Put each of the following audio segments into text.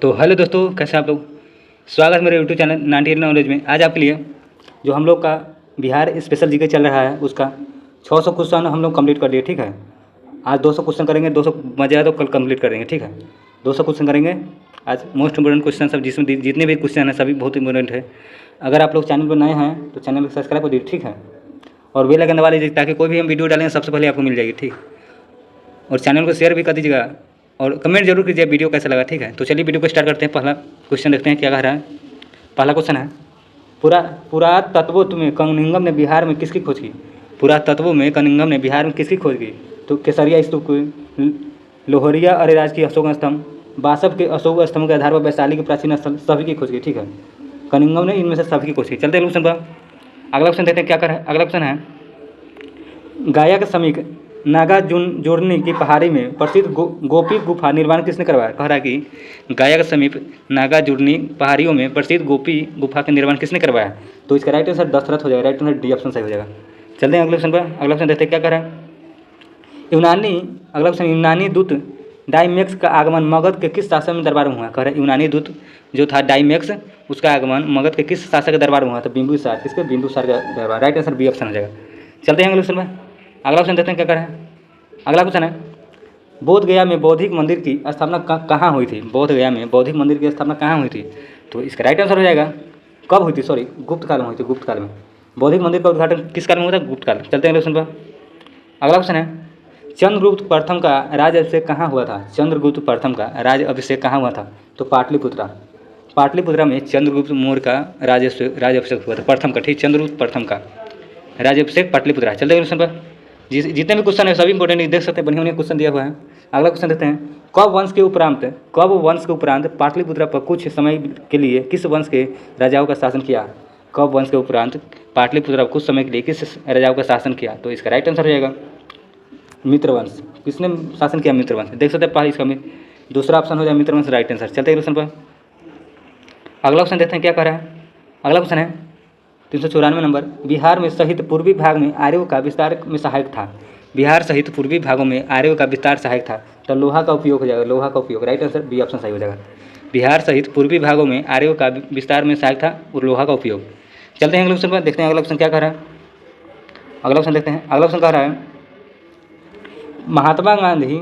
तो हेलो दोस्तों, कैसे आप लोग। स्वागत है मेरे यूट्यूब चैनल 98 नॉलेज में। आज आपके लिए जो हम लोग का बिहार स्पेशल जीके चल रहा है उसका 600 क्वेश्चन हम लोग कंप्लीट कर दिए। ठीक है, आज 200 क्वेश्चन करेंगे। 200 मजा आया तो कल कंप्लीट कर देंगे। ठीक है, 200 क्वेश्चन करेंगे आज। मोस्ट इंपोर्टेंट क्वेश्चन सब, जिसमें जितने भी क्वेश्चन हैं सभी बहुत इंपॉर्टेंट है। अगर आप लोग चैनल पर नए हैं तो चैनल को सब्सक्राइब कर दीजिए। ठीक है, और बेल आइकन दबा लीजिए ताकि कोई भी हम वीडियो डालें सबसे पहले आपको मिल जाएगी। ठीक, और चैनल को शेयर भी कर दीजिएगा और कमेंट जरूर कीजिए वीडियो कैसा लगा। ठीक है, तो चलिए वीडियो को स्टार्ट करते हैं। पहला क्वेश्चन देखते हैं क्या कह रहा है। पहला क्वेश्चन है, पुरातत्वों में कनिंगम ने बिहार में किसकी खोज की। पुरातत्वों में कनिंगम ने बिहार में किसकी खोज की। तो केसरिया स्तूप, लोहरिया अरेराज की अशोक स्तंभ, बासव के अशोक स्तंभ के आधार पर वैशाली के प्राचीन स्थल, सभी की खोज की। ठीक है, कनिंगम ने इनमें से सभी की खोज की। चलते हैं क्वेश्चन पर। अगला क्वेश्चन देखते हैं क्या कर रहा है। अगला क्वेश्चन है, गाया के समीप नागार्जुन की पहाड़ी में प्रसिद्ध गोपी गुफा निर्माण किसने करवाया। कह रहा है कि गाया के समीप नागार्जुनी पहाड़ियों में प्रसिद्ध गोपी गुफा का निर्माण किसने करवाया। तो इसका राइट आंसर दशरथ हो जाएगा। राइट आंसर डी ऑप्शन सही हो जाएगा। चलते हैं अगले क्वेश्चन पर। अगला क्वेश्चन देखते हैं क्या कर रहा है। अगला क्वेश्चन, यूनानी दूत डाइमेक्स का आगमन मगध के किस शासक में दरबार में हुआ। कह रहा है यूनानी दूत जो था डाइमेक्स, उसका आगमन मगध के किस शासक के दरबार में हुआ। तो बिंदुसार, किसके, बिंदुसार का दरबार। राइट आंसर बी ऑप्शन हो जाएगा। चलते हैं अगले क्वेश्चन में। अगला क्वेश्चन देखते हैं क्या कर रहे हैं। अगला क्वेश्चन है, बोध गया में बौद्धिक मंदिर की स्थापना कहाँ हुई थी। बोध गया में बौद्धिक मंदिर की स्थापना कहाँ हुई थी। तो इसका राइट आंसर हो जाएगा, कब हुई थी, सॉरी, गुप्त काल में हुई थी। गुप्त काल में बौद्धिक मंदिर का उद्घाटन किस काल में हुआ था, गुप्त काल। चलते हैं अगले क्वेश्चन पर। अगला क्वेश्चन है, चंद्रगुप्त प्रथम का राज अभिषेक कहाँ हुआ था। चंद्रगुप्त प्रथम का राज अभिषेक कहाँ हुआ था। तो पाटलिपुत्रा। पाटलिपुत्रा में चंद्रगुप्त मौर्य का राज अभिषेक हुआ था, प्रथम का। ठीक, चंद्रगुप्त प्रथम का राज अभिषेक पाटलिपुत्रा। चलते हैं क्वेश्चन पर। जितने भी क्वेश्चन है सभी इंपॉर्टेंट देख सकते हैं, बढ़िया बढ़िया क्वेश्चन दिया हुआ है। अगला क्वेश्चन देखते हैं, कब वंश के उपरांत पाटलिपुत्रा पर कुछ समय के लिए किस वंश के राजाओं का शासन किया। कब वंश के उपरांत पाटलिपुत्रा पर कुछ समय के लिए किस राजाओं का शासन किया। तो इसका राइट आंसर हो जाएगा मित्रवंश। किसने शासन किया, मित्रवंश। देख सकते हैं पहले इसका दूसरा ऑप्शन हो जाए मित्रवंश, राइट आंसर। चलते हैं क्वेश्चन पर। अगला क्वेश्चन देखते हैं क्या कह रहा है। अगला क्वेश्चन है 394 नंबर, बिहार में सहित पूर्वी भाग में आर्यों का विस्तार में सहायक था। बिहार सहित पूर्वी भागों में आर्यों का विस्तार सहायक था। तो लोहा का उपयोग हो जाएगा, लोहा का उपयोग। राइट आंसर बी ऑप्शन सही हो जाएगा। बिहार सहित पूर्वी भागों में आर्यों का विस्तार में सहायक था और लोहा का उपयोग। चलते हैं अगले क्वेश्चन पर, देखते हैं अगला क्वेश्चन क्या कह रहा है। अगला क्वेश्चन देखते हैं। अगला क्वेश्चन कह रहा है,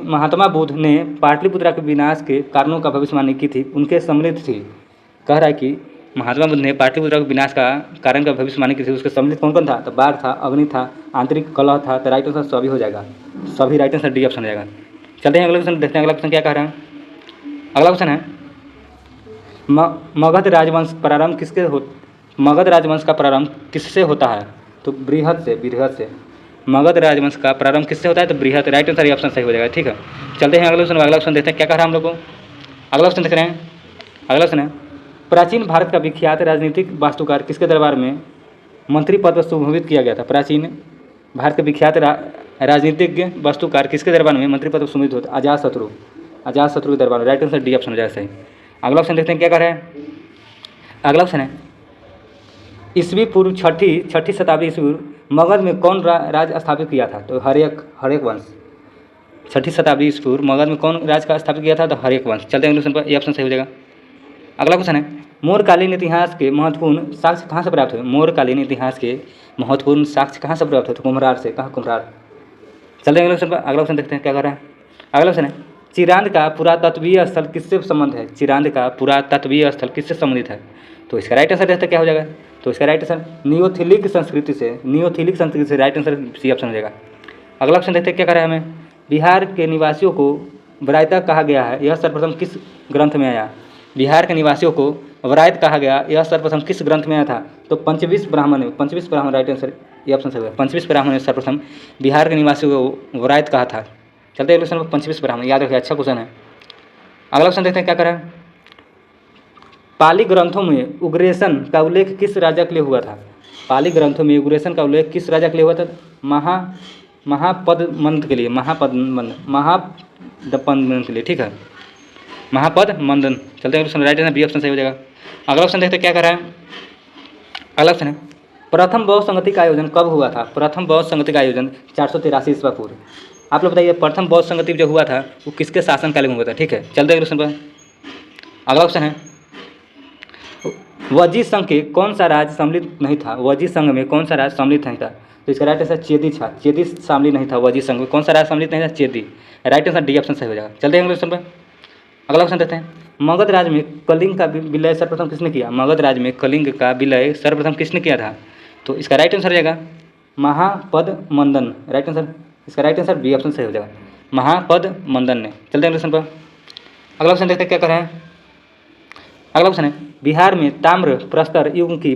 महात्मा बुद्ध ने पाटलिपुत्रा के विनाश के कारणों का भविष्यवाणी की थी, उनके सम्मिलित थी। कह रहा है कि महात्मा बुद्ध ने पाटलिपुत्रा के विनाश का कारण का भविष्यवाणी की थी, उसके सम्मिलित कौन कौन था। तो बाढ़ था, अग्नि था, आंतरिक कलह था। तो राइट आंसर सभी हो जाएगा, सभी। राइट आंसर डी ऑप्शन हो जाएगा। चलते हैं अगला क्वेश्चन देखते हैं। अगला क्वेश्चन क्या कह रहा है। अगला क्वेश्चन है, मगध राजवंश का प्रारंभ किससे होता है। तो बृहद से। मगध राजवंश का प्रारंभ किससे होता है। तो बृहद। राइट आंसर ऑप्शन सही हो जाएगा। ठीक है, चलते हैं अगला क्वेश्चन देखते हैं क्या कह रहा है हम लोग को। अगला क्वेश्चन देख रहे हैं। अगला क्वेश्चन है, प्राचीन भारत का विख्यात राजनीतिक वास्तुकार किसके दरबार में मंत्री पद पर सुशोभित किया गया था। प्राचीन भारत के विख्यात राजनीतिज्ञ वास्तुकार किसके दरबार में मंत्री पद पर सुशोभित होता। अजातशत्रु के दरबार में। राइट आंसर डी ऑप्शन हो जाएगा सही। अगला ऑप्शन देखते हैं क्या कर रहे हैं। अगला ऑप्शन है, ईस्वी पूर्व छठी शताब्दी ईस्वी पूर्व मगध में कौन राज स्थापित किया था। तो हर्यक वंश। छठी शताब्दी ईस्वी पूर्व मगध में कौन राज का स्थापित किया था। तो हर्यक वंश। चलते हैं क्वेश्चन पर, ये ऑप्शन सही हो जाएगा। अगला क्वेश्चन है, मौर्यकालीन इतिहास के महत्वपूर्ण साक्ष्य कहाँ से प्राप्त हुए। मौर्यकालीन इतिहास के महत्वपूर्ण साक्ष्य कहाँ से प्राप्त हुए। तो कुम्हरार से। कहाँ, कुम्हरार। चलते हैं अगला क्वेश्चन पर। अगला क्वेश्चन देखते हैं क्या कर रहा है। अगला क्वेश्चन है, चिरांद का पुरातत्वीय स्थल किससे संबंध है। चिरांद का पुरातत्वीय स्थल किससे संबंधित है। तो इसका राइट आंसर देखते क्या हो जाएगा। तो इसका राइट आंसर नियोथिलिक संस्कृति से। राइट आंसर सी ऑप्शन हो जाएगा। अगला ऑप्शन देखते क्या कर रहा है हमें, बिहार के निवासियों को वरायता कहा गया है, यह सर्वप्रथम किस ग्रंथ में आया। बिहार के निवासियों को वरायत कहा गया, यह सर्वप्रथम किस ग्रंथ में आया था। तो पंचविश ब्राह्मण। राइट आंसर ये ऑप्शन सही है। पंचविश ब्राह्मण ने सर्वप्रथम बिहार के निवासियों को वरायत कहा था। चलते हैं क्वेश्चन पर, पंचविश ब्राह्मण याद रखिए, अच्छा क्वेश्चन है। अगला क्वेश्चन देखते हैं क्या कर रहा है, पाली ग्रंथों में उग्रेशन का उल्लेख किस राजा के लिए हुआ था। पाली ग्रंथों में उग्रेशन का उल्लेख किस राजा के लिए हुआ था। महापद्मंद के लिए। महापद्मंद के लिए। ठीक है, महापद्मंदन। चलते हैं question, right answer B option सही हो जाएगा। अगला क्वेश्चन देखते हैं क्या कर रहा है। अगला क्वेश्चन है, प्रथम बौद्ध संगति का आयोजन कब हुआ था। प्रथम बौद्ध संगति का आयोजन 483 ईस्वी पूर्व। आप लोग बताइए प्रथम बौद्ध संगति जो हुआ था वो किसके शासनकाल में हुआ था। ठीक है, चलते हैं क्वेश्चन पर। अगला ऑप्शन है वजी संघ के कौन सा राज्य सम्मिलित नहीं था, वजी संघ में कौन सा राज्य सम्मिलित नहीं था, तो इसका राइट आंसर चेदी था, चेदी शामिल नहीं था वजी संघ में, कौन सा राज्य सम्मिलित नहीं था, चेदी। राइट आंसर डी ऑप्शन सही हो जाएगा। चलते हैं अगले ऑप्शन पर। अगला ऑप्शन देते हैं मगध राज्य में कलिंग का विलय सर्वप्रथम किसने किया, मगध राज्य में कलिंग का विलय सर्वप्रथम किसने किया था, तो इसका राइट आंसर हो जाएगा महापद मंदन। राइट आंसर, इसका राइट आंसर बी ऑप्शन सही हो जाएगा, महापद मंदन ने। चलते हैं अगले ऑप्शन पर। अगला ऑप्शन देखते हैं क्या कर रहे हैं। अगला ऑप्शन है बिहार में ताम्र प्रस्तर युग की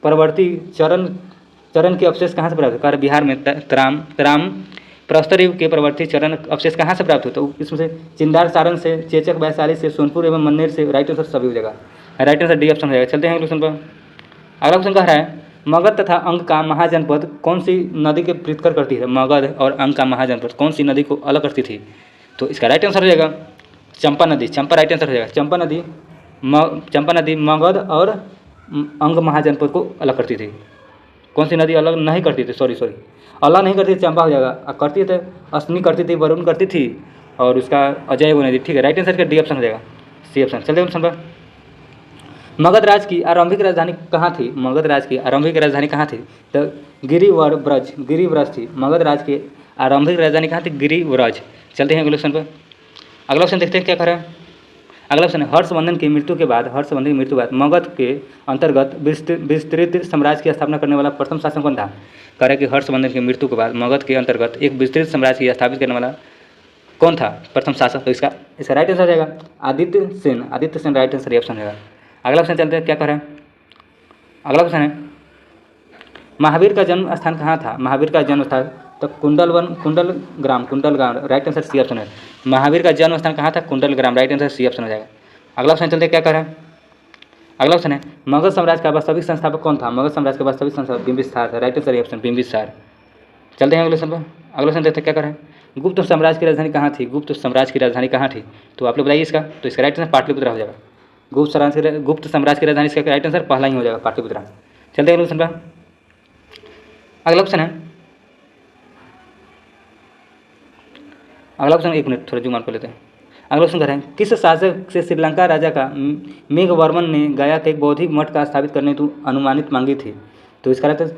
परवर्ती चरण के अवशेष कहाँ से प्राप्त हुए, बिहार में ताम प्रस्तर युग के परवर्ती चरण अवशेष कहाँ से प्राप्त हुए, तो इसमें से चिंदार सारण से, चेचक वैशाली से, सोनपुर एवं मन्नेर से। राइट आंसर सभी हो जाएगा, राइट आंसर डी ऑप्शन हो जाएगा। चलते हैं अगले ऑप्शन पर। अगला ऑप्शन कह रहा है मगध तथा अंग का महाजनपद कौन सी नदी के पृथक्कर करती है, मगध और अंग का महाजनपद कौन सी नदी को अलग करती थी, तो इसका राइट आंसर हो जाएगा चंपा नदी, चंपा राइट आंसर हो जाएगा। चंपा नदी मगध और अंग महाजनपद को अलग करती थी। कौन सी नदी अलग नहीं करती थी, सॉरी अलग नहीं करती थी, चंपा हो जाएगा। करती थे अश्विनी करती थी, वरुण करती थी, और उसका अजय वो नदी। ठीक है, राइट आंसर का डी ऑप्शन हो जाएगा, सी ऑप्शन। चलते ऑप्शन पर। मगध राज की आरंभिक राजधानी कहाँ थी, मगध राज की आरंभिक राजधानी कहाँ थी, तो गिरिव्रज थी। मगध राज की आरंभिक राजधानी कहाँ थी, गिरिव्रज। चलते हैं अगले ऑप्शन पर। अगला ऑप्शन देखते हैं क्या करें। अगला ऑप्शन है हर्षवर्धन की मृत्यु के बाद, मगध के अंतर्गत विस्तृत साम्राज्य की स्थापना करने वाला प्रथम शासक कौन था, कह रहे कि हर्षवर्धन की मृत्यु के बाद मगध के अंतर्गत एक विस्तृत साम्राज्य की स्थापित करने वाला कौन था प्रथम शासक, तो इसका राइट आंसर हो जाएगा Aditya Sen. Right answer option होगा। अगला ऑप्शन चलते हैं क्या करें। अगला ऑप्शन है महावीर का जन्म स्थान कहाँ था, महावीर का जन्म स्थान तो कुंडलग्राम। राइट आंसर सी ऑप्शन है। महावीर का जन्म स्थान कहाँ था, कुंडलग्राम। राइट आंसर सी ऑप्शन हो जाएगा। अगला ऑप्शन चलते क्या कर रहे हैं। अगला ऑप्शन है मगध साम्राज्य का वास्तविक संस्थापक कौन था, मगध साम्राज्य का वास्तविक संस्थापक बिंबिसार था। Right answer option Bimbisara. चलते हैं अगले ऑप्शन पर। अगला ऑप्शन देखते क्या कर रहे हैं गुप्त साम्राज्य की राजधानी कहाँ थी, गुप्त साम्राज्य की राजधानी कहाँ थी, तो आप लोग बताइए इसका, तो इसका राइट आंसर पाटलिपुत्र हो जाएगा। गुप्त साम्राज्य की राजधानी इसका राइट आंसर पहला ही हो जाएगा, पाटलिपुत्र। चलते हैं अगले ऑप्शन पर। अगला ऑप्शन है अगला ऑप्शन, एक मिनट थोड़ा जुमान कर लेते हैं। अगला ऑप्शन करें किस शासक से श्रीलंका राजा का मेघवर्मन ने गया के एक बौद्धिक मठ का स्थापित करने हेतु अनुमानित मांगी थी, तो इसका अर्थ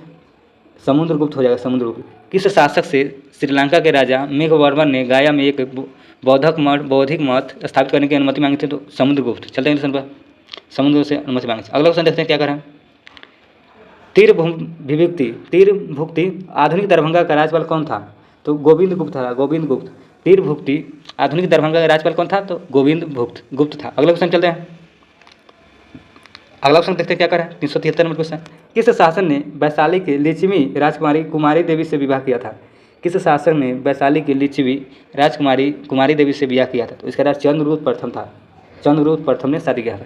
समुद्रगुप्त हो जाएगा, समुद्रगुप्त। किस शासक से श्रीलंका के राजा मेघवर्मन ने गया में एक बौद्धिक मठ स्थापित करने की अनुमति मांगी थी, तो समुद्रगुप्त। चलते हैं क्वेश्चन पर, समुद्र से अनुमति मांगी। अगला क्वेश्चन देखते हैं क्या करें। तीर भुक्ति आधुनिक दरभंगा का राज्यपाल कौन था, तो गोविंद गुप्त था, गोविंद गुप्त। तीर भुक्ति आधुनिक दरभंगा का राज्यपाल कौन था, तो गोविंद गुप्त था। अगला क्वेश्चन चलते हैं। अगला क्वेश्चन देखते हैं क्या करें। 373 नंबर क्वेश्चन, किस शासन ने वैशाली के लिच्छवी राजकुमारी कुमारी देवी से विवाह किया था, किस शासक ने वैशाली की लिच्छवी राजकुमारी कुमारी देवी से विवाह किया था, तो इसका राज चंद्रगुप्त प्रथम था, चंद्रगुप्त प्रथम ने शादी किया था।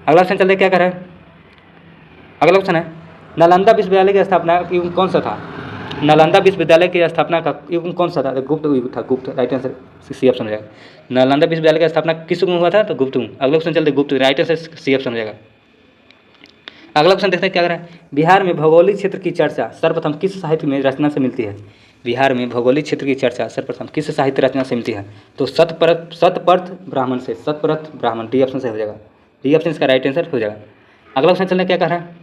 अगला क्वेश्चन चलते क्या करें। अगला क्वेश्चन है नालंदा विश्वविद्यालय की स्थापना युग कौन सा था, नालंदा विश्वविद्यालय की स्थापना का युग कौन सा था, तो गुप्त युग था, गुप्त। राइट आंसर सी ऑप्शन हो जाएगा। नालंदा विश्वविद्यालय की स्थापना किस युग में हुआ था, तो गुप्त युग। अगला क्वेश्चन चलते गुप्त, राइट आंसर सी ऑप्शन हो जाएगा। अगला क्वेश्चन देखते हैं क्या करें। बिहार में भौगोलिक क्षेत्र की चर्चा सर्वप्रथम किस साहित्य में रचना से मिलती है, बिहार में भौगोलिक क्षेत्र की चर्चा सर्वप्रथम किस साहित्य रचना से मिलती है, तो शतपथ ब्राह्मण से, शतपथ ब्राह्मण। डी ऑप्शन से हो जाएगा, डी ऑप्शन इसका राइट आंसर हो जाएगा। अगला क्वेश्चन चलते क्या कर रहा है।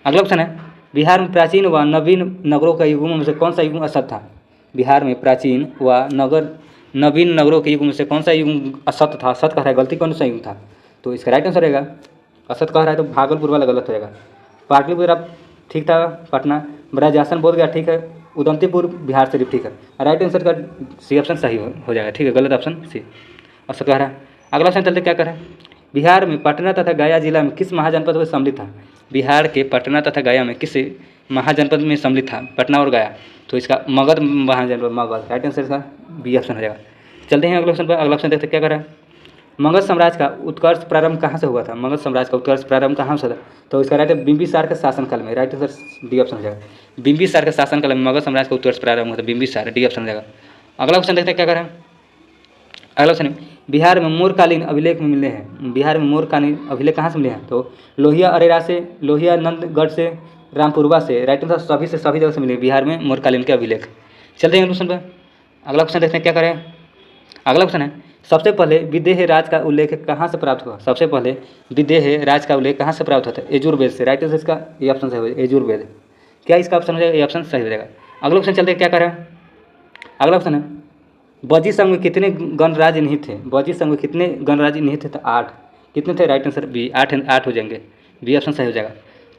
अगला क्वेश्चन है बिहार में प्राचीन व नवीन नगरों का युगों में से कौन सा युग असत था, बिहार में प्राचीन व नवीन नगरों के युग में से कौन सा युग असत था, असत कह रहा है, गलती कौन सा युग था, तो इसका राइट आंसर रहेगा असत कह रहा है तो भागलपुर वाला गलत हो जाएगा। पाटलिपुत्र ठीक था, पटना। ब्रजासन बोध गया ठीक है, उदंतीपुर बिहार शरीफ ठीक है। राइट आंसर का सी ऑप्शन सही हो जाएगा, ठीक है, गलत ऑप्शन सी असत कह रहा है। अगला ऑप्शन चलते क्या करें। बिहार में पटना तथा गया जिला में किस महाजनपद में सम्मिलित था, बिहार के पटना तथा गया में किस महाजनपद में सम्मिलित था, पटना और गया, तो इसका मगध महाजनपद, मगध। राइट आंसर का बी ऑप्शन हो जाएगा। चलते हैं अगले ऑप्शन पर। अगला ऑप्शन देखते क्या करें। मगध साम्राज्य का उत्कर्ष प्रारंभ कहाँ से हुआ था, मगध साम्राज्य का उत्कर्ष प्रारंभ कहाँ से था, तो इसका राइट है बिंबिसार के शासनकाल में। राइट आंसर डी ऑप्शन हो जाएगा। बिंबिसार के शासनकाल में मगध साम्राज्य का उत्कर्ष प्रारंभ हुआ था, बिंबिसार। डी ऑप्शन हो जाएगा। अगला ऑप्शन देखते क्या करें। अगला ऑप्शन बिहार में मोरकालीन अभिलेख में मिले हैं, बिहार में मोरकालीन अभिलेख कहाँ से मिले हैं, तो लोहिया अरेरा से, लोहिया नंदगढ़ से, रामपुरवा से। राइट आंसर सभी जगह से मिले बिहार में मोरकालीन के अभिलेख। चलते हैं क्वेश्चन पर। अगला क्वेश्चन देखते हैं क्या करें। अगला क्वेश्चन है सबसे पहले विदेह राज का उल्लेख कहाँ से प्राप्त हुआ? सबसे पहले विदेह राज का उल्लेख कहाँ से प्राप्त होता है? यजुर्वेद से। राइट आंसर इसका ये ऑप्शन सही हो जाएगा, यजुर्वेद। क्या इसका ऑप्शन हो जाएगा? ये ऑप्शन सही हो जाएगा। अगला ऑप्शन चलते हैं, क्या करें? अगला ऑप्शन है बजी संघ में कितने गणराज्य निहित थे? बजी संघ में कितने गणराज्य निहित थे? तो 8। कितने थे? राइट आंसर बी, 8 हो जाएंगे। बी ऑप्शन सही हो जाएगा।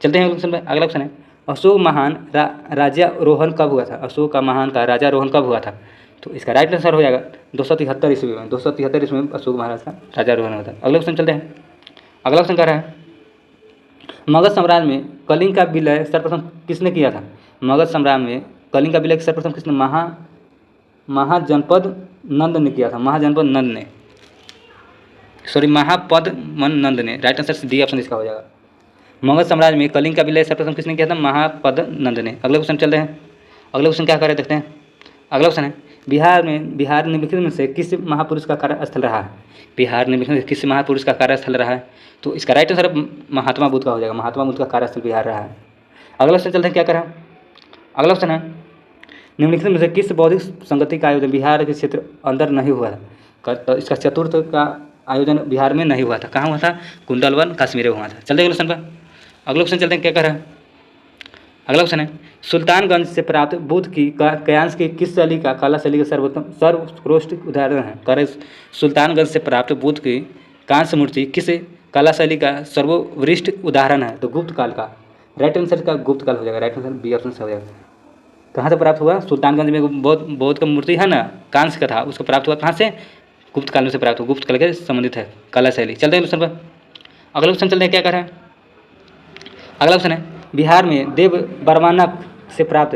चलते हैं अगले ऑप्शन में। अगला ऑप्शन है अशोक महान राज्यारोहण कब हुआ था? अशोक का महान का राज्यारोहण कब हुआ था? तो इसका राइट आंसर हो जाएगा 273 ईस्वी में। 273 ईस्वी में अशोक महाराज का राज्यारोहण हुआ था। अगला ऑप्शन चलते हैं। अगला ऑप्शन कह रहा है मगध साम्राज्य में कलिंग का विलय सर्वप्रथम किसने किया था? मगध साम्राज्य में कलिंग का विलय सर्वप्रथम किसने? महाजनपद नंद ने किया था। महाजनपद नंद ने, सॉरी महापद मन नंद ने। राइट आंसर डी ऑप्शन इसका हो जाएगा। मगध साम्राज्य में कलिंग का विलय सर्वप्रथम किसने किया था? महापद नंद ने। अगले क्वेश्चन चलते हैं। अगले क्वेश्चन क्या करे देखते हैं। अगला क्वेश्चन है बिहार निम्नलिखित में से किस महापुरुष का कार्यस्थल रहा है? बिहार निम्नलिखित में किस महापुरुष का कार्यस्थल रहा है? तो इसका राइट आंसर महात्मा बुद्ध का हो जाएगा। महात्मा बुद्ध का कार्यस्थल बिहार रहा है। अगला क्वेश्चन चलते हैं, क्या करें? अगला क्वेश्चन है निम्नलिखित में से किस बौद्धिक संगति का आयोजन बिहार के क्षेत्र अंदर नहीं हुआ था? तो इसका चतुर्थ का आयोजन बिहार में नहीं हुआ था। कहाँ हुआ था? कुंडलवन कश्मीर में हुआ था। चलते हैं अगले क्वेश्चन पर। अगले क्वेश्चन चलते हैं, क्या कर रहा है? अगला क्वेश्चन है सुल्तानगंज से प्राप्त बुद्ध की कायांश की किस शैली का कला शैली का सर्वोत्कृष्ट उदाहरण है? करें सुल्तानगंज से प्राप्त बुद्ध की कांस्य मूर्ति किस कला शैली का सर्वोत्कृष्ट उदाहरण है? तो गुप्त काल का। राइट आंसर का गुप्त काल हो जाएगा। राइट आंसर बी ऑप्शन से हो जाएगा। कहाँ से प्राप्त हुआ? सुल्तानगंज में बौद्ध का मूर्ति है ना, कांस्य का था, उसको प्राप्त हुआ कहाँ से? गुप्त काल में से प्राप्त हुआ। गुप्त काल के संबंधित है कला शैली। चलते हैं क्वेश्चन पर। अगला क्वेश्चन चलते हैं, क्या कर रहे हैं? अगला क्वेश्चन है बिहार में देवबर्मानक से प्राप्त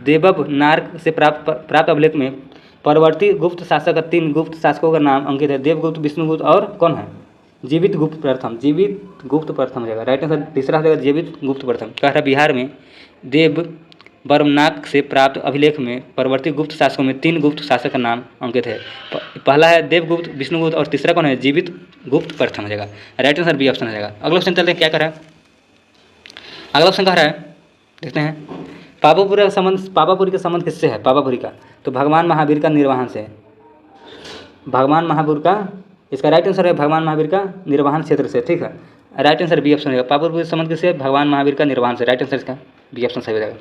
देवबनार्क से प्राप्त अभिलेख में परवर्ती गुप्त शासक का 3 गुप्त शासकों का नाम अंकित है। देवगुप्त, विष्णुगुप्त और कौन है? जीवित गुप्त प्रथम। जीवित गुप्त प्रथम हो जाएगा। राइट आंसर तीसरा हो जाएगा जीवित गुप्त प्रथम। कह रहा बिहार में देवबर्मनाक से प्राप्त अभिलेख में परवर्ती गुप्त शासकों में 3 गुप्त शासक का नाम अंकित है। पहला है देवगुप्त, विष्णुगुप्त और तीसरा कौन है? जीवित गुप्त प्रथम हो जाएगा। राइट आंसर बी ऑप्शन हो जाएगा। अगला क्वेश्चन चलते हैं, क्या कर रहा है? अगला क्वेश्चन कह रहा है, देखते हैं पावापुरी का संबंध किससे है? पावापुरी का तो भगवान महावीर का निर्वाहन से। भगवान महावीर का, इसका राइट आंसर है भगवान महावीर का निर्वाहन क्षेत्र से। ठीक है, राइट आंसर बी ऑप्शन हो जाएगा। पावापुरी का संबंध किससे? भगवान महावीर का निर्वाहन से। राइट आंसर इसका बी ऑप्शन सही हो जाएगा।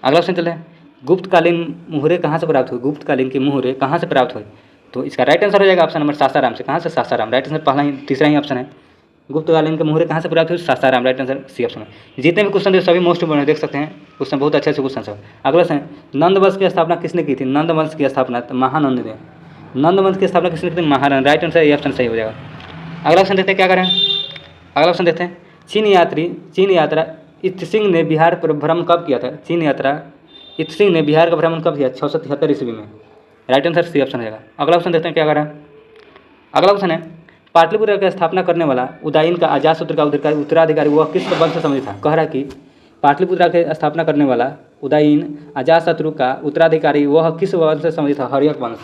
अगला क्वेश्चन चलते हैं गुप्तकालीन मुहरे कहाँ से प्राप्त हुई? गुप्तकालीन की मुहरे कहाँ से प्राप्त हुई? तो इसका राइट आंसर हो जाएगा ऑप्शन नंबर सासाराम से। कहाँ से? सासाराम। राइट आंसर पहला ही तीसरा ही ऑप्शन है। गुप्तकालीन के मुहरे कहाँ से प्राप्त हुई? Sasaram. Right answer C option है। जितने भी क्वेश्चन थे सभी मोस्ट इंपोर्टेंट देख सकते हैं, क्वेश्चन बहुत अच्छे से क्वेश्चन है। अगला क्वेश्चन नंद वंश की स्थापना किसने की थी? नंद वंश की स्थापना तो महानंद ने। नंद वंश की स्थापना किसने की थी? महानंद। राइट आंसर ये ऑप्शन सही हो जाएगा। अगला क्वेश्चन देखते हैं, क्या करें? अगला क्वेश्चन देखते हैं चीन यात्रा इत्सिंह ने बिहार पर भ्रमण कब किया था? चीन यात्रा इत्सिंह ने बिहार का भ्रमण कब किया? 673 ईस्वी में। राइट आंसर सी ऑप्शन रहेगा। अगला क्वेश्चन देखते हैं, क्या करें? अगला क्वेश्चन है पाटलिपुत्र की स्थापना करने वाला उदयन का अजातशत्रु का उत्तराधिकारी वह किस वंश से संबंधित था? कह रहा कि पाटलिपुत्र की स्थापना करने वाला उदयन अजातशत्रु का उत्तराधिकारी वह किस वंश से संबंधित था? हर्यक वंश।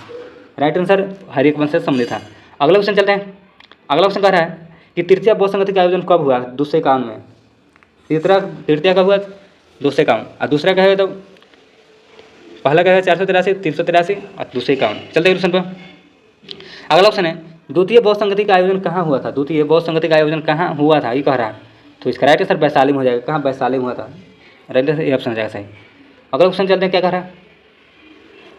राइट आंसर हर्यक वंश से संबंधित था। अगला क्वेश्चन चलते हैं। अगला क्वेश्चन कह रहा है कि तृतीय बौद्ध संगति का आयोजन कब हुआ? 251 में। तृतीय कब हुआ? 251। और दूसरा क्या है? तो पहला क्या है? 483, 383 और 251। चलते हैं क्वेश्चन पर। अगला ऑप्शन है द्वितीय बौद्ध संगति का आयोजन कहाँ हुआ था? द्वितीय बौद्ध संगति का आयोजन कहाँ हुआ था, ये कह रहा है। तो इसका राइट आंसर वैशाली में हो जाएगा। कहाँ? वैशाली में हुआ था। राइट आंसर ये ऑप्शन हो जाएगा सही। अगला क्वेश्चन चलते हैं, क्या कह रहा है?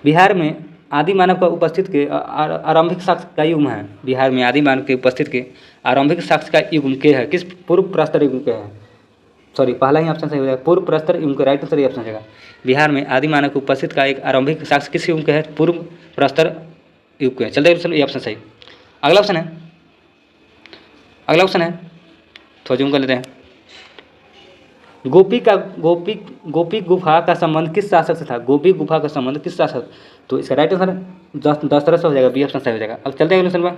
बिहार में आदि मानव का उपस्थित के आरंभिक साक्ष्य का युग है। बिहार में आदि मानव के उपस्थित के आरंभिक साक्ष्य का युग के है? किस पूर्व प्रस्तर युग के है? सॉरी पहला ही ऑप्शन सही हो जाएगा, पूर्व प्रस्तर युग का। राइट आंसर ये ऑप्शन हो जाएगा। बिहार में आदि मानव के उपस्थित का एक आरंभिक साक्ष्य किस युग के है? पूर्व प्रस्तर युग के। चलते हैं, ये ऑप्शन सही। अगला ऑप्शन है थोड़ा जूम कर लेते हैं। गोपी गुफा का संबंध किस शासक से था? गोपी गुफा का संबंध किस शासक? तो इसका राइट आंसर दशरथ से हो जाएगा। बी ऑप्शन सही हो जाएगा। अब चलते हैं अगले ऑप्शन पर।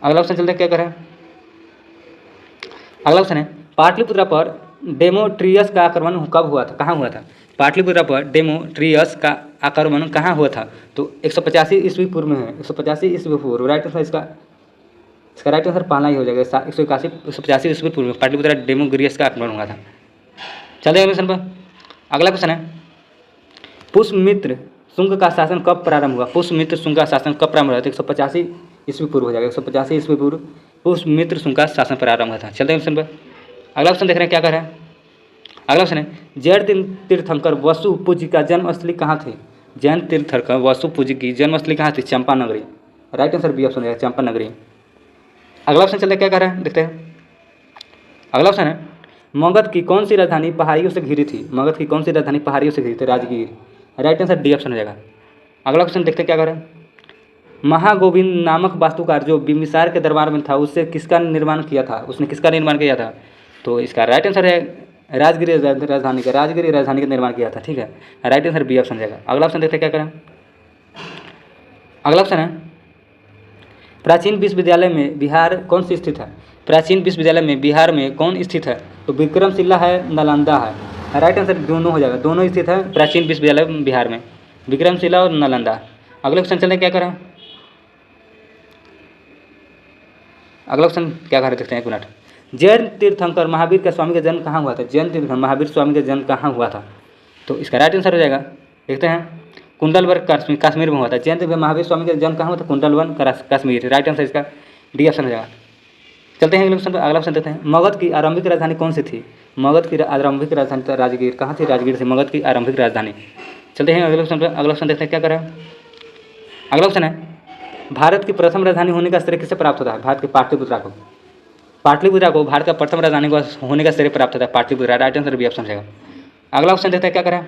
अगला ऑप्शन चलते हैं, क्या करें? अगला ऑप्शन है पाटलिपुत्र पर डेमोट्रियस का आक्रमण कब हुआ था? कहाँ हुआ था? पाटलिपुत्र पर डेमोट्रियस का आक्रमण कहाँ हुआ था? तो 185 ईस्वी पूर्व में है। 185 ईस्वी पूर्व। राइट आंसर इसका राइट आंसर पहला ही हो जाएगा। 185 ईस्वी पूर्व में पाटलिपुत्र डेमोग्रियस का आक्रमण हुआ था। चलिए क्वेश्चन पर। अगला क्वेश्चन है पुष्यमित्र शुंग का शासन कब प्रारंभ हुआ? पुष्यमित्र शुंग का शासन कब प्रारंभ हुआ? तो 185 ईस्वी पूर्व हो जाएगा। 185 ईस्वी पूर्व पुष्यमित्र शुंग का शासन प्रारंभ हुआ था। चलते हैं ऑप्शन पर। अगला ऑप्शन देख रहे हैं क्या कर रहा है। अगला ऑप्शन है जैन तीर्थंकर वसु पूज्य का जन्मस्थली कहाँ थे? जैन तीर्थंकर वसु पूज्य की जन्मस्थली कहाँ थी? चंपा नगरी। राइट आंसर बी ऑप्शन है चंपा नगरी। अगला ऑप्शन चलते क्या कर रहा है देखते हैं। अगला ऑप्शन है मगध की कौन सी राजधानी पहाड़ियों से घिरी थी? मगध की कौन सी राजधानी पहाड़ियों से घिरी थी? Rajgir. Right answer D option हो जाएगा। अगला ऑप्शन देखते हैं क्या कर रहा है। महागोविंद नामक वास्तुकार जो बिंबिसार के दरबार में था उससे किसका निर्माण किया था? उसने किसका निर्माण किया था? तो इसका राइट आंसर है राजगिरी राजधानी का निर्माण किया था। ठीक है, राइट आंसर बी ऑप्शन हो जाएगा। अगला ऑप्शन देखते हैं क्या करें। अगला ऑप्शन है प्राचीन विश्वविद्यालय में बिहार कौन सी स्थित है? प्राचीन विश्वविद्यालय में बिहार में कौन स्थित है? तो विक्रमशिला है, नालंदा है। राइट आंसर दोनों हो जाएगा, दोनों स्थित है प्राचीन विश्वविद्यालय बिहार में, विक्रमशिला और नालंदा। अगले ऑप्शन चलते क्या करें। अगला ऑप्शन क्या कर देखते हैं, एक मिनट। जैन तीर्थंकर महावीर का स्वामी का जन्म कहाँ हुआ था? जैन तीर्थंकर महावीर स्वामी का जन्म कहाँ हुआ था? तो इसका राइट आंसर हो जाएगा देखते हैं कुंडलवन कश्मीर में हुआ था। जैन तीर्थंकर महावीर स्वामी का जन्म कहाँ हुआ था? कुंडलवन कश्मीर। राइट आंसर इसका डी ऑप्शन हो जाएगा। चलते हैं अगले ऑप्शन पर। अगला ऑप्शन देते हैं मगध की आरंभिक राजधानी कौन सी थी? मगध की आरंभिक राजधानी तो राजगीर। कहाँ थी? राजगीर से मगध की आरंभिक राजधानी। चलते हैं अगले ऑप्शन पर। अगला ऑप्शन देखते हैं क्या करें। अगला ऑप्शन है भारत की प्रथम राजधानी होने का श्रेय किसे प्राप्त होता है? भारत के पाटलिपुत्रा को। पाटलिपुत्रा को भारत का प्रथम राजधानी होने का श्रेय प्राप्त होता है Pataliputra. Right answer B option जाएगा। अगला ऑप्शन देखते हैं क्या करें।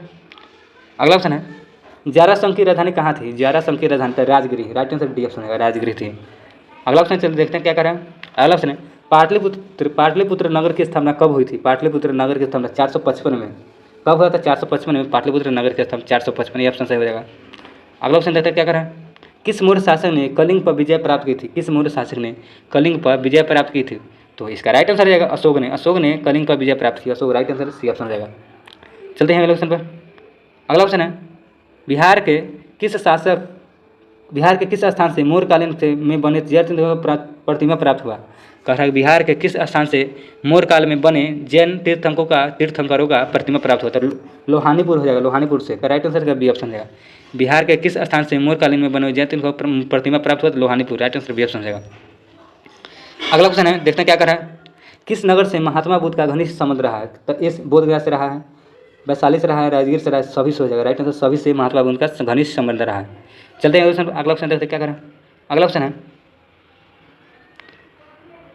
अगला ऑप्शन है जारासंघ की राजधानी कहाँ थी? जारासंघ की राजधानी था Rajagiri. Right answer D option है राजगिरी थी। अगला ऑप्शन चल देखते हैं क्या करें। अगला ऑप्शन है पाटलिपुत्र नगर की स्थापना कब हुई थी? पाटलिपुत्र नगर की स्थापना 455 में। कब हुआ था? 455 में पाटलिपुत्र नगर की स्थापना 455। ये ऑप्शन सही हो जाएगा। अगला ऑप्शन देखते हैं क्या करें। किस मौर्य शासक ने कलिंग पर विजय प्राप्त की थी? किस मौर्य शासक ने कलिंग पर विजय प्राप्त की थी? तो इसका राइट आंसर हो जाएगा अशोक ने। अशोक ने कलिंग पर विजय प्राप्त की। Ashok. Right answer C option हो जाएगा। चलते हैं अगले ऑप्शन पर। अगला ऑप्शन है बिहार के किस स्थान से मौर्यकालीन में बने जैन प्रतिमा प्राप्त हुआ? कह रहा है बिहार के किस स्थान से मौर्य काल में बने जैन तीर्थंकरों का प्रतिमा प्राप्त हुआ था? लोहानीपुर हो जाएगा, लोहानीपुर से। राइट आंसर का बी ऑप्शन जाएगा। बिहार के किस स्थान से मौर्यकालीन में बने जैन तीर्थंकरों प्रतिमा प्राप्त हुआ? Lohanipur. Right answer B option जाएगा। अगला ऑप्शन है देखते हैं क्या कर रहा है। किस नगर से महात्मा बुद्ध का घनिष्ठ संबंध रहा है? तो इस बोधगया से रहा है, वैशाली से रहा है, राजगीर से रहा है, सभी से हो जाएगा। राइट आंसर सभी से महात्मा बुद्ध का घनिष्ठ संबंध रहा है। चलते हैं अगला ऑप्शन देखते हैं क्या करें। अगला ऑप्शन है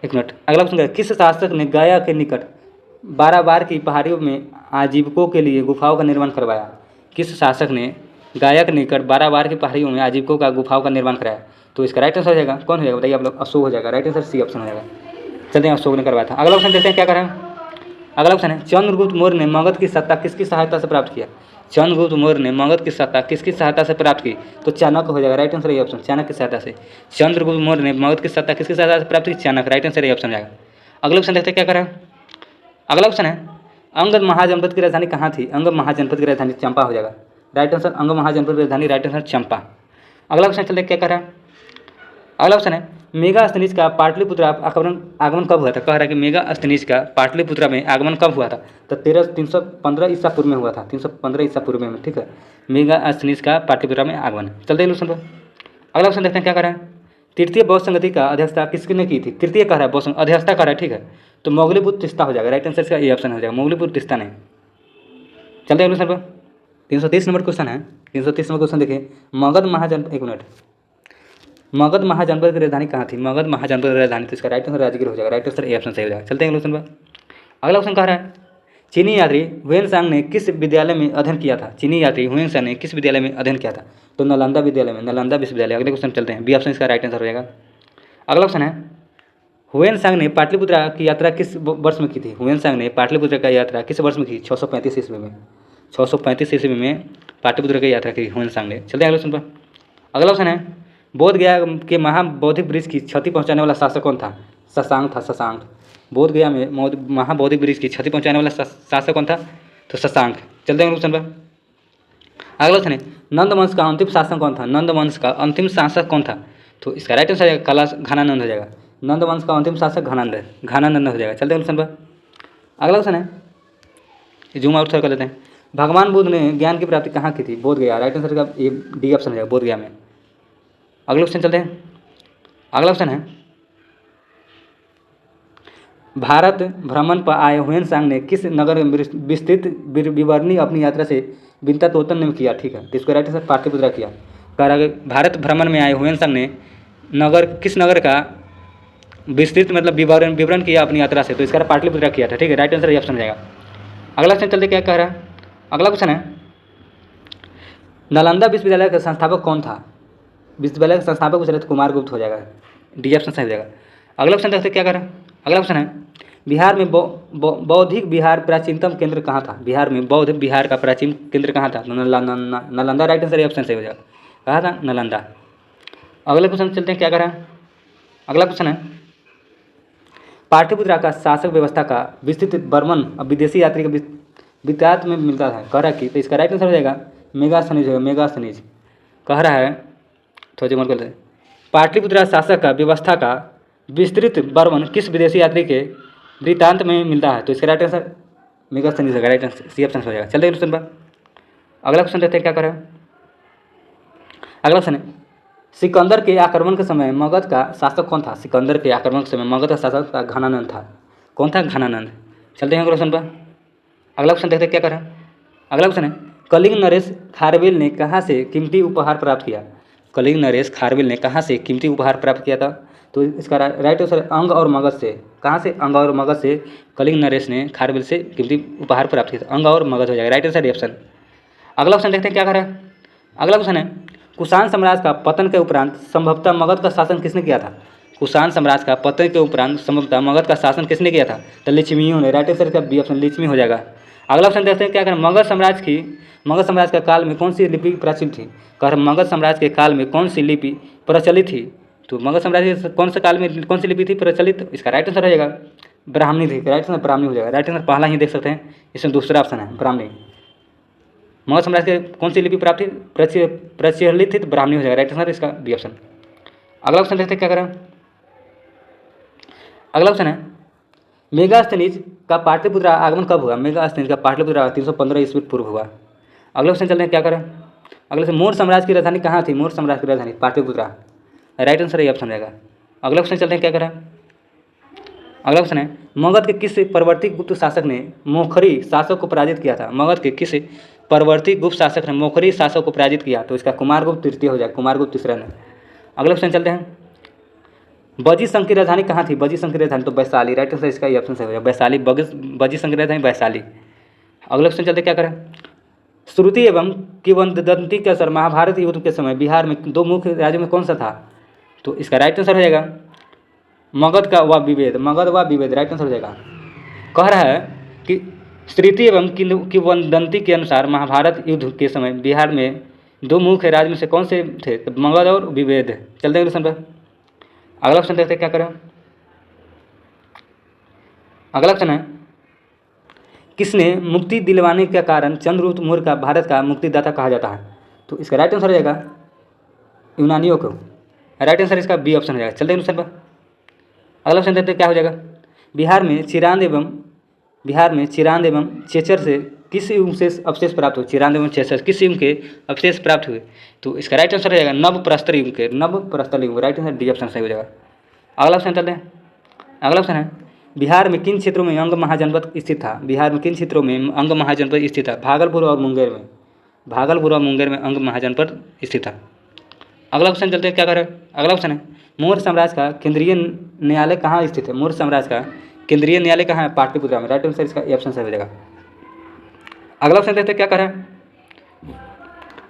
एक मिनट। अगला ऑप्शन है किस शासक ने गया के निकट बाराबार की पहाड़ियों में आजीविकों के लिए गुफाओं का निर्माण करवाया? किस शासक ने गया के निकट बाराबार की पहाड़ियों में आजीविकों का गुफाओं का निर्माण कराया? तो इसका राइट आंसर हो जाएगा कौन हो जाएगा बताइए आप लोग? अशोक हो जाएगा। राइट आंसर सी ऑप्शन हो जाएगा। चलते हैं अशोक ने करवाया था। अगला ऑप्शन देखते हैं क्या करें। अगला ऑप्शन है चंद्रगुप्त मौर्य ने मगध की सत्ता किसकी सहायता से प्राप्त किया? चंद्रगुप्त मौर्य ने मगध की सत्ता किसकी सहायता से प्राप्त की? तो चाणक्य हो जाएगा। राइट आंसर ये ऑप्शन, चाणक्य की सहायता से। चंद्रगुप्त मौर्य ने मगध की सत्ता किसकी सहायता से प्राप्त की? चाणक्य। राइट आंसर ये ऑप्शन जाएगा। अगला ऑप्शन देखते हैं क्या करें। अगला ऑप्शन है अंगद महाजनपद की राजधानी कहाँ थी? अंगद महाजनपद की राजधानी चंपा हो जाएगा। राइट आंसर अंगद महाजनपद की राजधानी। राइट आंसर चंपा। अगला ऑप्शन चलते क्या करें। अगला ऑप्शन है मेगास्थनीज का पाटलिपुत्र आगमन कब हुआ था? कह रहा है कि मेगास्थनीज का पाटलिपुत्र में आगमन कब हुआ था? तो 315 ईसा पूर्व में हुआ था। 315 ईसा पूर्व में। ठीक है, मेगास्थनीज का पाटलिपुत्र में आगमन। चलते हैं ऑप्शन पर। अगला ऑप्शन देखते हैं क्या कर रहा है। तृतीय बौद्ध संगति का अध्यक्षता किसने की थी? तृतीय कह रहा है बौद्ध अध्यक्षता कर रहा है। ठीक है, तो मोगलीपुत्र तिस्ता हो जाएगा। राइट आंसर इसका ये ऑप्शन हो जाएगा, मोगलीपुत्र तिस्ता नहीं। चलते हैं ऑप्शन पर। 330 नंबर क्वेश्चन है। 330 नंबर क्वेश्चन देखिए मगध महाजनपद, एक मिनट, मगध महाजनपद की राजधानी कहाँ थी? मगध महाजनपद की राजधानी, तो इसका राइट आंसर राजगीर हो जाएगा। राइट आंसर ए ऑप्शन सही हो जाएगा। चलते हैं अगले ऑप्शन पर। अगला ऑप्शन कह रहा है चीनी यात्री हुएनसांग ने किस विद्यालय में अध्ययन किया था? चीनी यात्री हुएनसांग ने किस विद्यालय में अध्ययन किया था? तो नालंदा विद्यालय में, नालंदा विश्वविद्यालय। अगले क्वेश्चन चलते हैं, बी ऑप्शन इसका राइट आंसर हो जाएगा। अगला ऑप्शन है हुएनसांग ने पाटलिपुत्र की यात्रा किस वर्ष में की थी? हुएनसांग ने पाटलिपुत्र की यात्रा किस वर्ष में की? 635 ईस्वी में। 635 ईस्वी में पाटलिपुत्र की यात्रा की हुएनसांग ने। चलते हैं अगले ऑप्शन पर। अगला ऑप्शन है बोध गया के महाबौद्धिक वृक्ष की क्षति पहुंचाने वाला शासक कौन था? शशांक था, शशांक। बोध गया में महाबौद्धिक वृक्ष की क्षति पहुंचाने वाला शासक कौन था? तो शशांक। चलते हैं ऑप्शन पर। अगला ऑप्शन है नंद वंश का अंतिम शासक कौन था? नंद वंश का अंतिम शासक कौन था? तो इसका राइट आंसर कला घनानंद हो जाएगा। नंद वंश का अंतिम शासक घनानंद हो जाएगा। चलते हैं ऑप्शन पर। अगला ऑप्शन है जूम आउट कर लेते हैं भगवान बुद्ध ने ज्ञान की प्राप्ति कहाँ की थी? बोध गया। राइट आंसर का ये डी ऑप्शन हो जाएगा, बोध गया में। अगले क्वेश्चन चलते हैं। अगला क्वेश्चन है, भारत भ्रमण पर आए ह्वेन ने किस नगर में विस्तृत विवरणी अपनी यात्रा से विंता तोतन ने किया? ठीक है, तो इसको राइट आंसर पाटलिपुत्रा किया। कह रहा है कि भारत भ्रमण में आए ह्वेन ने किस नगर का विस्तृत मतलब विवरण किया अपनी यात्रा से? तो इसका पाटलिपुत्रा किया था। ठीक है, राइट आंसर ये ऑप्शन हो जाएगा। अगला क्वेश्चन चलते क्या कह रहा है? अगला क्वेश्चन है, नालंदा विश्वविद्यालय का संस्थापक कौन था? विश्वविद्यालय का संस्थापक पूछ रहे तो कुमारगुप्त हो जाएगा, डी ऑप्शन सही हो जाएगा। अगला क्वेश्चन देखते क्या कह रहा है? अगला क्वेश्चन है, बिहार में बौद्धिक विहार प्राचीनतम केंद्र कहाँ था? बिहार में बौद्ध विहार का प्राचीन केंद्र कहाँ था? नालंदा, राइट आंसर ये ऑप्शन सही हो जाएगा। कहा था नालंदा। अगले क्वेश्चन चलते हैं क्या कह रहा है? अगला क्वेश्चन है, पाटलिपुत्रा का शासक व्यवस्था का विस्तृत वर्णन अब विदेशी यात्री के वृत्तांत में मिलता है। कह रहा है कि तो इसका राइट आंसर हो जाएगा मेगास्थनीज होगा, मेगास्थनीज। कह रहा है थोड़ा जमन कर लेते, पाटलिपुत्रा शासक का व्यवस्था का विस्तृत वर्णन किस विदेशी यात्री के वृत्तांत में मिलता है? तो इसका राइट आंसर मेगास्थनीज होगा, राइट आंसर सी ऑप्शन हो जाएगा। चलते हैं क्वेश्चन पर। अगला क्वेश्चन देखते हैं क्या कर रहा है? अगला क्वेश्चन है, सिकंदर के आक्रमण के समय मगध का शासक कौन था? सिकंदर के आक्रमण के समय मगध का शासक का घनानंद था। कौन था? घनानंद। चलते हैं क्वेश्चन पर। अगला क्वेश्चन देखते हैं क्या कर रहा है? अगला क्वेश्चन है, कलिंग नरेश खारवेल ने कहाँ से कीमती उपहार प्राप्त किया? कलिंग नरेश खारवेल ने कहाँ से कीमती उपहार प्राप्त किया था? तो इसका राइट आंसर अंग और मगध से। कहाँ से? अंग और मगध से कलिंग नरेश ने खारवेल से कीमती उपहार प्राप्त किया था। अंग और मगध हो जाएगा, राइट आंसर ऑप्शन। अगला क्वेश्चन देखते हैं क्या कर रहा है? अगला क्वेश्चन है, कुषाण साम्राज्य का पतन के उपरांत संभवतः मगध का शासन किसने किया था? कुषाण साम्राज्य का पतन के उपरांत संभवतः मगध का शासन किसने किया था? तो लिच्छवियों ने, राइट आंसर का बी ऑप्शन लिच्छवी हो जाएगा। अगला ऑप्शन देखते हैं क्या करें? मगध साम्राज्य का काल में कौन सी लिपि प्रचलित थी? कह मगध साम्राज्य के काल में कौन सी लिपि प्रचलित थी? तो मगध साम्राज्य के कौन से काल में कौन सी लिपि थी प्रचलित? इसका राइट आंसर हो जाएगा ब्राह्मणी थी, राइट आंसर ब्राह्मणी हो जाएगा। राइट आंसर पहला ही देख सकते हैं, इसमें दूसरा ऑप्शन है ब्राह्मणी। मगध साम्राज्य के कौन सी लिपि प्राप्त थी प्रचलित थी? तो ब्राह्मणी हो जाएगा, राइट आंसर इसका बी ऑप्शन। अगला ऑप्शन देखते हैं क्या करें? अगला ऑप्शन है, मेगास्थनीज का पाटलिपुत्रा आगमन कब हुआ? मेगास्थनीज का पाटलिपुत्रा 315 ईस्वी पूर्व हुआ। अगले क्वेश्चन चलते हैं क्या करें? अगले से मौर्य साम्राज्य की राजधानी कहाँ थी? मौर्य साम्राज्य की राजधानी पाटलिपुत्रा, राइट आंसर ये ऑप्शन रहेगा। अगला क्वेश्चन चलते हैं क्या करें? अगला क्वेश्चन है, मगध के किस परवर्ती गुप्त शासक ने मोखरी शासक को पराजित किया था? मगध के किस परवर्ती गुप्त शासक ने मोखरी शासक को पराजित किया? तो इसका कुमारगुप्त तृतीय हो जाएगा, कुमारगुप्त तीसरा ने। अगला क्वेश्चन चलते हैं, बजी संघ की राजधानी कहाँ थी? बजी संघ की राजधानी तो वैशाली, राइट आंसर इसका ये ऑप्शन सही हो जाएगा, वैशाली। बजी संघ की राजधानी वैशाली। अगले क्वेश्चन चलते क्या करें? श्रुति एवं किंवदंती के असर महाभारत युद्ध के समय बिहार में दो मुख्य राज्यों में कौन सा था? तो इसका राइट आंसर हो जाएगा मगध का व विभेद, मगध व विभेद, राइट आंसर हो जाएगा। कह रहा है कि श्रुति एवं किंवदंती के अनुसार महाभारत युद्ध के समय बिहार में दो मुख्य राज्य में से कौन से थे? तो मगध और विभेद। चलते हैं क्वेश्चन पर। अगला क्वेश्चन देखते हैं क्या करें? अगला क्वेश्चन है, किसने मुक्ति दिलवाने के कारण चंद्रगुप्त मौर्य का भारत का मुक्तिदाता कहा जाता है? तो इसका राइट आंसर हो जाएगा यूनानियों को, राइट आंसर इसका बी ऑप्शन हो जाएगा। चलते हैं क्वेश्चन पर। अगला क्वेश्चन देखते हैं क्या हो जाएगा? बिहार में चिरांद एवं चेचर से किस युग से अवशेष प्राप्त हुए? चिरांद एवं चेचर किस युग के अवशेष प्राप्त हुए? तो इसका राइट आंसर हो जाएगा नवप्रस्तर युग के, नवप्रस्तर युग, राइट आंसर डी ऑप्शन सही हो जाएगा। अगला ऑप्शन चलते हैं। अगला ऑप्शन है, बिहार में किन क्षेत्रों में अंग महाजनपद स्थित था? बिहार में किन क्षेत्रों में अंग महाजनपद स्थित था? भागलपुर और मुंगेर में, भागलपुर और मुंगेर में अंग महाजनपद स्थित था। अगला क्वेश्चन चलते हैं क्या करें? अगला क्वेश्चन है, मौर्य साम्राज्य का केंद्रीय न्यायालय कहाँ स्थित है? मौर्य साम्राज्य का केंद्रीय न्यायालय कहाँ है? पाटलिपुत्रा में, राइट आंसर इसका ऑप्शन सही हो जाएगा। अगला क्वेश्चन देखते हैं क्या करें?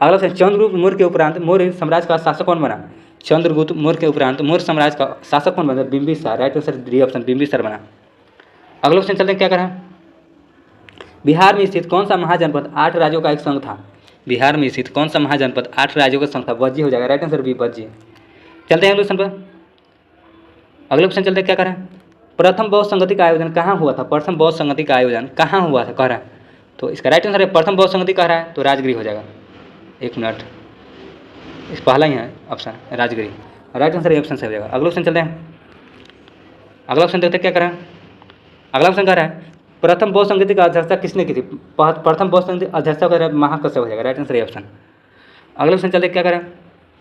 अगला क्वेश्चन, चंद्रगुप्त मौर्य के उपरांत मौर्य साम्राज्य का शासक कौन बना? चंद्रगुप्त मौर्य के उपरांत मौर्य साम्राज्य का शासक कौन बना? Bimbisara, right answer D option Bimbisara बना। अगला क्वेश्चन चलते हैं क्या करें? बिहार में स्थित कौन सा महाजनपद 8 राज्यों का एक संघ था? बिहार में स्थित कौन सा महाजनपद 8 राज्यों का संघ था? बज्जी हो जाएगा, राइट आंसर बी बज्जी। चलते हैं अगले क्वेश्चन पर। अगले क्वेश्चन चलते हैं क्या करें? प्रथम बौद्ध संगति का आयोजन कहाँ हुआ था? प्रथम बौद्ध संगति का आयोजन कहाँ हुआ था कह रहा है? तो इसका राइट आंसर है प्रथम बौद्ध संगति कह रहा है तो राजगिरी हो जाएगा। एक मिनट, इस पहला ही है option Rajagiri, right answer option सही हो जाएगा। अगले क्वेश्चन चलते हैं। अगला क्वेश्चन देखते हैं क्या करें? अगला क्वेश्चन कह रहा है, प्रथम बौद्ध संगीति का अध्यक्षता किसने की थी? प्रथम बौद्ध संगीति अध्यक्षता का महाकश्यप हो जाएगा, राइट आंसर ऑप्शन। अगले क्वेश्चन चलते क्या करें,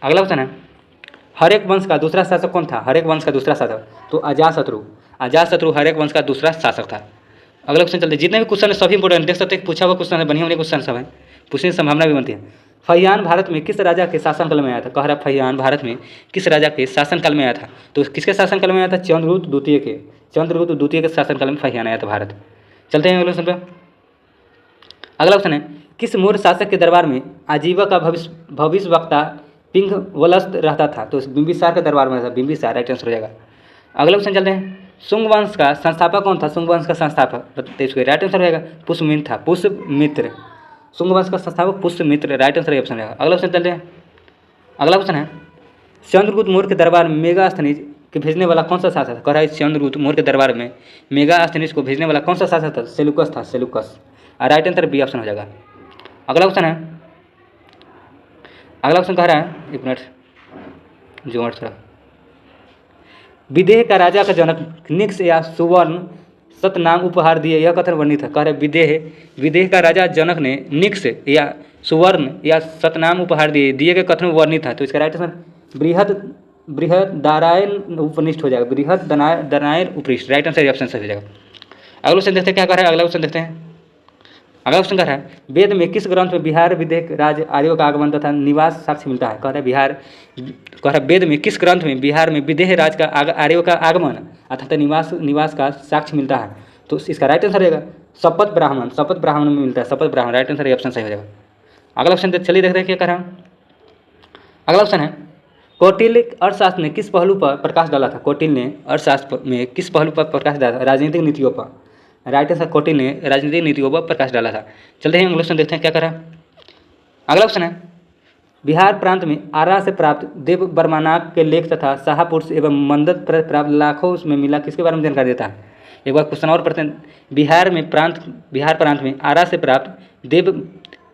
अगला क्वेश्चन है हरेक वंश का दूसरा शासक कौन था? हरेक वंश का दूसरा शासक तो अजातशत्रु हरेक वंश का दूसरा शासक था। अगला क्वेश्चन चलते, जितने भी क्वेश्चन है सभी इंपोर्टेंट, देख सकते हैं पूछा हुआ क्वेश्चन है, बढ़िया बढ़िया क्वेश्चन सब है, पूछने की संभावना भी बनती है। फहियान भारत में किस राजा के शासनकाल में आया था? कह रहा फहियान भारत में किस राजा के शासनकाल में आया था? तो किसके शासनकाल में आया था? चंद्रगुप्त द्वितीय के शासनकाल में फहियान आया था भारत। चलते हैं अगले क्वेश्चन पे। अगला क्वेश्चन है किस मौर्य शासक के दरबार में आजीवन का भविष्यवक्ता पिंगवलस्त रहता था? तो बिंबिसार के दरबार में था, बिंबिसार, राइट आंसर हो जाएगा। अगला क्वेश्चन चलते हैं शुंग वंश का संस्थापक कौन था? शुंग वंश का संस्थापक तो इसको राइट आंसर रहेगा पुष्यमित्र था, पुष्यमित्र। शुंग वंश का संस्थापक पुष्यमित्र, राइट आंसर ऑप्शन रहेगा। अगला क्वेश्चन चलते हैं, अगला क्वेश्चन है चंद्रगुप्त मौर्य के दरबार में मेगास्थनीज के भेजने वाला कौन सा शासक था? कह रहा है चंद्रगुप्त मौर्य के दरबार में मेगास्थनीज को भेजने वाला कौन सा शासक था? सेलुकस था, Seleucus, right answer B option हो जाएगा। अगला क्वेश्चन है, अगला क्वेश्चन कह रहा है, एक मिनट जो थोड़ा, विदेह का राजा का जनक निक्ष या सुवर्ण सतनाम उपहार दिए, यह कथन वर्णित है। कह रहे विदेह का राजा जनक ने निक्ष या सुवर्ण या सतनाम उपहार दिए के कथन वर्णित है। तो इसका राइट आंसर बृहदारायण उपनिष्ठ हो जाएगा, बृहदारायण उपनिष्ठ, राइट आंसर ऑप्शन सही हो जाएगा। अगला क्वेश्चन देखते हैं क्या कह रहा है, अगला क्वेश्चन देखते हैं। अगला क्वेश्चन कह रहा है वेद में किस ग्रंथ में बिहार विदेह राज आर्यों का आगमन तथा निवास साक्ष्य मिलता है? कह रहा है वेद में किस ग्रंथ में बिहार में विदेह राज का आर्यों का आगमन अर्थात निवास का साक्ष्य मिलता है? तो इसका राइट आंसर रहेगा शपथ ब्राह्मण में मिलता है, शपथ ब्राह्मण, राइट आंसर ऑप्शन सही हो जाएगा। अगला क्वेश्चन चलिए देखते हैं क्या कह रहा है। अगला क्वेश्चन है कौटिल्य अर्थशास्त्र ने किस पहलू पर प्रकाश डाला था? कौटिल्य ने अर्थशास्त्र में किस पहलू पर प्रकाश डाला था? राजनीतिक नीतियों पर, राइट आंसर कौटिल्य ने राजनीतिक नीतियों पर प्रकाश डाला था। चलते हैं अगला क्वेश्चन देखते हैं क्या करा। अगला क्वेश्चन है बिहार प्रांत में आरा से प्राप्त देव बर्मानाक के लेख तथा शाहपुर एवं मंदत प्राप्त लाखों उसमें मिला किसके बारे में जानकारी देता है? एक बार क्वेश्चन और पढ़ते हैं। बिहार प्रांत में आरा से प्राप्त देव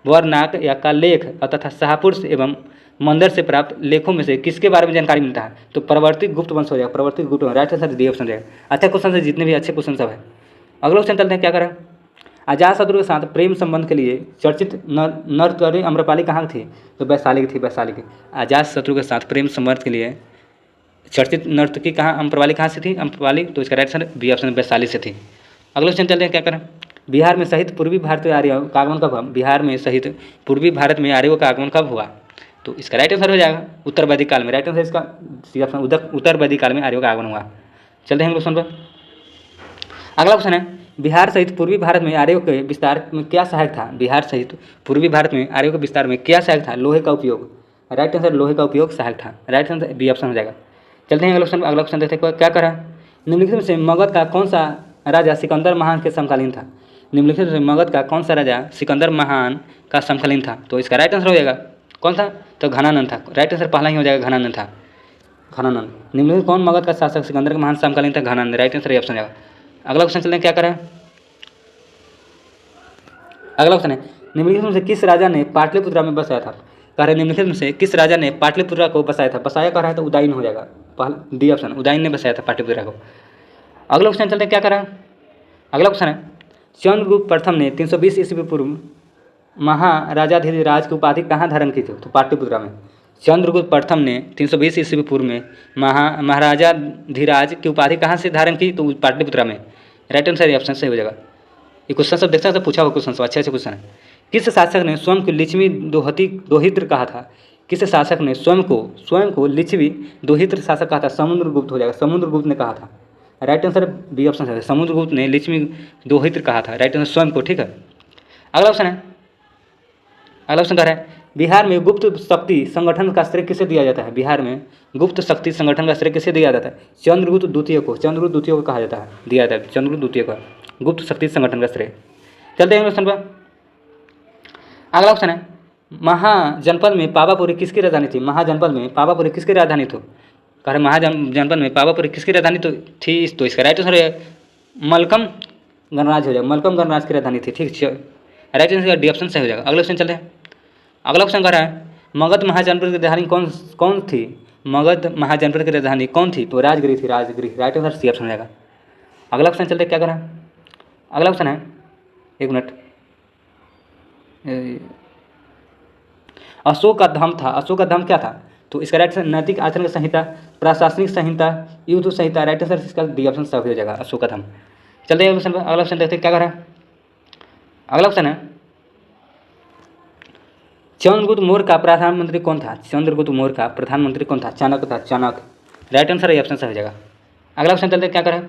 बर्नाक या का लेख तथा शाहपुर एवं मंदिर से प्राप्त लेखों में से किसके बारे में जानकारी मिलता है? तो प्रवर्तित गुप्त वंश हो जाएगा, प्रवर्तित गुप्त वंश, राइट आंसर डी ऑप्शन रहेगा। अच्छा क्वेश्चन है, जितने भी अच्छे क्वेश्चन सब है। अगला क्वेश्चन चलते हैं क्या करें। अजातशत्रु के साथ प्रेम संबंध के लिए चर्चित नर्तकी अम्रपाली कहाँ थी? तो वैशाली की थी, वैशाली की। अजातशत्रु के साथ प्रेम संबंध के लिए चर्चित नर्तकी कहाँ, अम्रपाली कहाँ से थी? अम्रपाली, तो इसका right answer B option Vaishali से थी। अगला क्वेश्चन चलते हैं क्या करें। बिहार में सहित पूर्वी भारतीय आर्यों का आगमन कब हुआ? बिहार में सहित पूर्वी भारत में आर्यों का आगमन कब हुआ? तो इसका राइट आंसर हो जाएगा उत्तर वैदिक काल में, राइट आंसर इसका सी ऑप्शन उत्तर वैदिक काल में आर्यों का आगमन हुआ। चलते हैं क्वेश्चन पर। अगला क्वेश्चन है बिहार सहित पूर्वी भारत में आर्यों के विस्तार में क्या सहायक था? बिहार सहित पूर्वी भारत में आर्यों के विस्तार में क्या सहायक था? लोहे का उपयोग, राइट आंसर लोहे का उपयोग सहायक था, राइट आंसर बी ऑप्शन हो जाएगा। चलते हैं अगला क्वेश्चन देखते हैं क्या करा। निम्नलिखित में से मगध का कौन सा राजा सिकंदर महान के समकालीन था? निम्नलिखित में से मगध का कौन सा राजा सिकंदर महान का समकालीन था? तो इसका राइट आंसर हो जाएगा कौन था? तो घनानंद था, राइट आंसर पहला ही हो जाएगा, घनानंद था, घनानंद। निम्नलिखित कौन मगध का शासक सिकंदर के महान समकालीन था? घनानंद, राइट आंसर ऑप्शन हो जाएगा। अगला क्वेश्चन चलते हैं क्या करें। अगला क्वेश्चन है निम्नलिखित में से किस राजा ने पाटलिपुत्रा में बसाया था? कह रहे निम्नलिखित में से किस राजा ने पाटलिपुत्रा को बसाया था? बसाया कह रहा है तो उदयन हो जाएगा, पहला डी ऑप्शन, उदयन ने बसाया था पाटलिपुत्रा को। अगला क्वेश्चन चलते हैं क्या करें। अगला क्वेश्चन है चंद्रगुप्त प्रथम ने 320 ईस्वी पूर्व महाराजाधिराज की उपाधि कहाँ धारण की थी? तो पाटलिपुत्रा में। चंद्रगुप्त प्रथम ने 320 ईस्वी पूर्व में महाराजाधिराज की उपाधि कहाँ से धारण की? तो पाटलिपुत्रा में, राइट आंसर ऑप्शन सही हो जाएगा। ये क्वेश्चन सब देखते हैं, पूछा हुआ क्वेश्चन सब अच्छे क्वेश्चन है। किस शासक ने स्वयं को लिच्छवी दोहित्र कहा था? किस शासक ने स्वयं को लिच्छवी दोहित्र शासक कहा था? समुद्रगुप्त हो जाएगा, समुद्रगुप्त ने कहा था, राइट आंसर बी ऑप्शन है, समुद्रगुप्त ने लिच्छवी दोहित्र कहा था, राइट आंसर स्वयं को, ठीक है। अगला ऑप्शन है, अगला ऑप्शन कह रहा है बिहार में गुप्त शक्ति संगठन का श्रेय किसे दिया जाता है? बिहार में गुप्त शक्ति संगठन का श्रेय किसे दिया जाता है? चंद्रगुप्त द्वितीय को, चंद्रगुप्त द्वितीय को कहा जाता है, दिया जाता है चंद्रगुप्त द्वितीय का गुप्त शक्ति संगठन का श्रेय। चलते हैं क्वेश्चन पर। अगला ऑप्शन है महाजनपद में पावापुरी किसकी राजधानी थी? महाजनपद में पावापुरी किसकी राजधानी थी? कह रहे महाजनपद में पावापुरी किसकी राजधानी थी? तो इसका राइट आंसर है मलकम गणराज हो जाएगा, मलकम गणराज की राजधानी थी, ठीक है, राइट आंसर डी ऑप्शन सही हो जाएगा। अगले ऑप्शन चलते हैं। अगला ऑप्शन कह रहा है मगध महाजनपद की राजधानी कौन थी? मगध महाजनपद की राजधानी कौन थी? तो राजगिरी थी, Rajgiri, right answer C option हो जाएगा। अगला ऑप्शन चलते क्या कह रहा है अगला ऑप्शन है, एक मिनट, अशोक का धर्म था। अशोक का धर्म क्या था? तो इसका राइट आंसर नैतिक आचरण संहिता, प्रशासनिक संहिता, युद्ध संहिता। राइट आंसर इसका डी ऑप्शन सब हो जाएगा, अशोक का धर्म। चलते हैं ऑप्शन पर, अगला ऑप्शन देखते हैं क्या कर रहा है। अगला ऑप्शन है, चंद्रगुप्त मौर्य का प्रधानमंत्री कौन था? चंद्रगुप्त मौर्य का प्रधानमंत्री कौन था? चाणक्य था, चाणक्य। राइट आंसर ये ऑप्शन सही हो जाएगा। अगला ऑप्शन चलते क्या करें।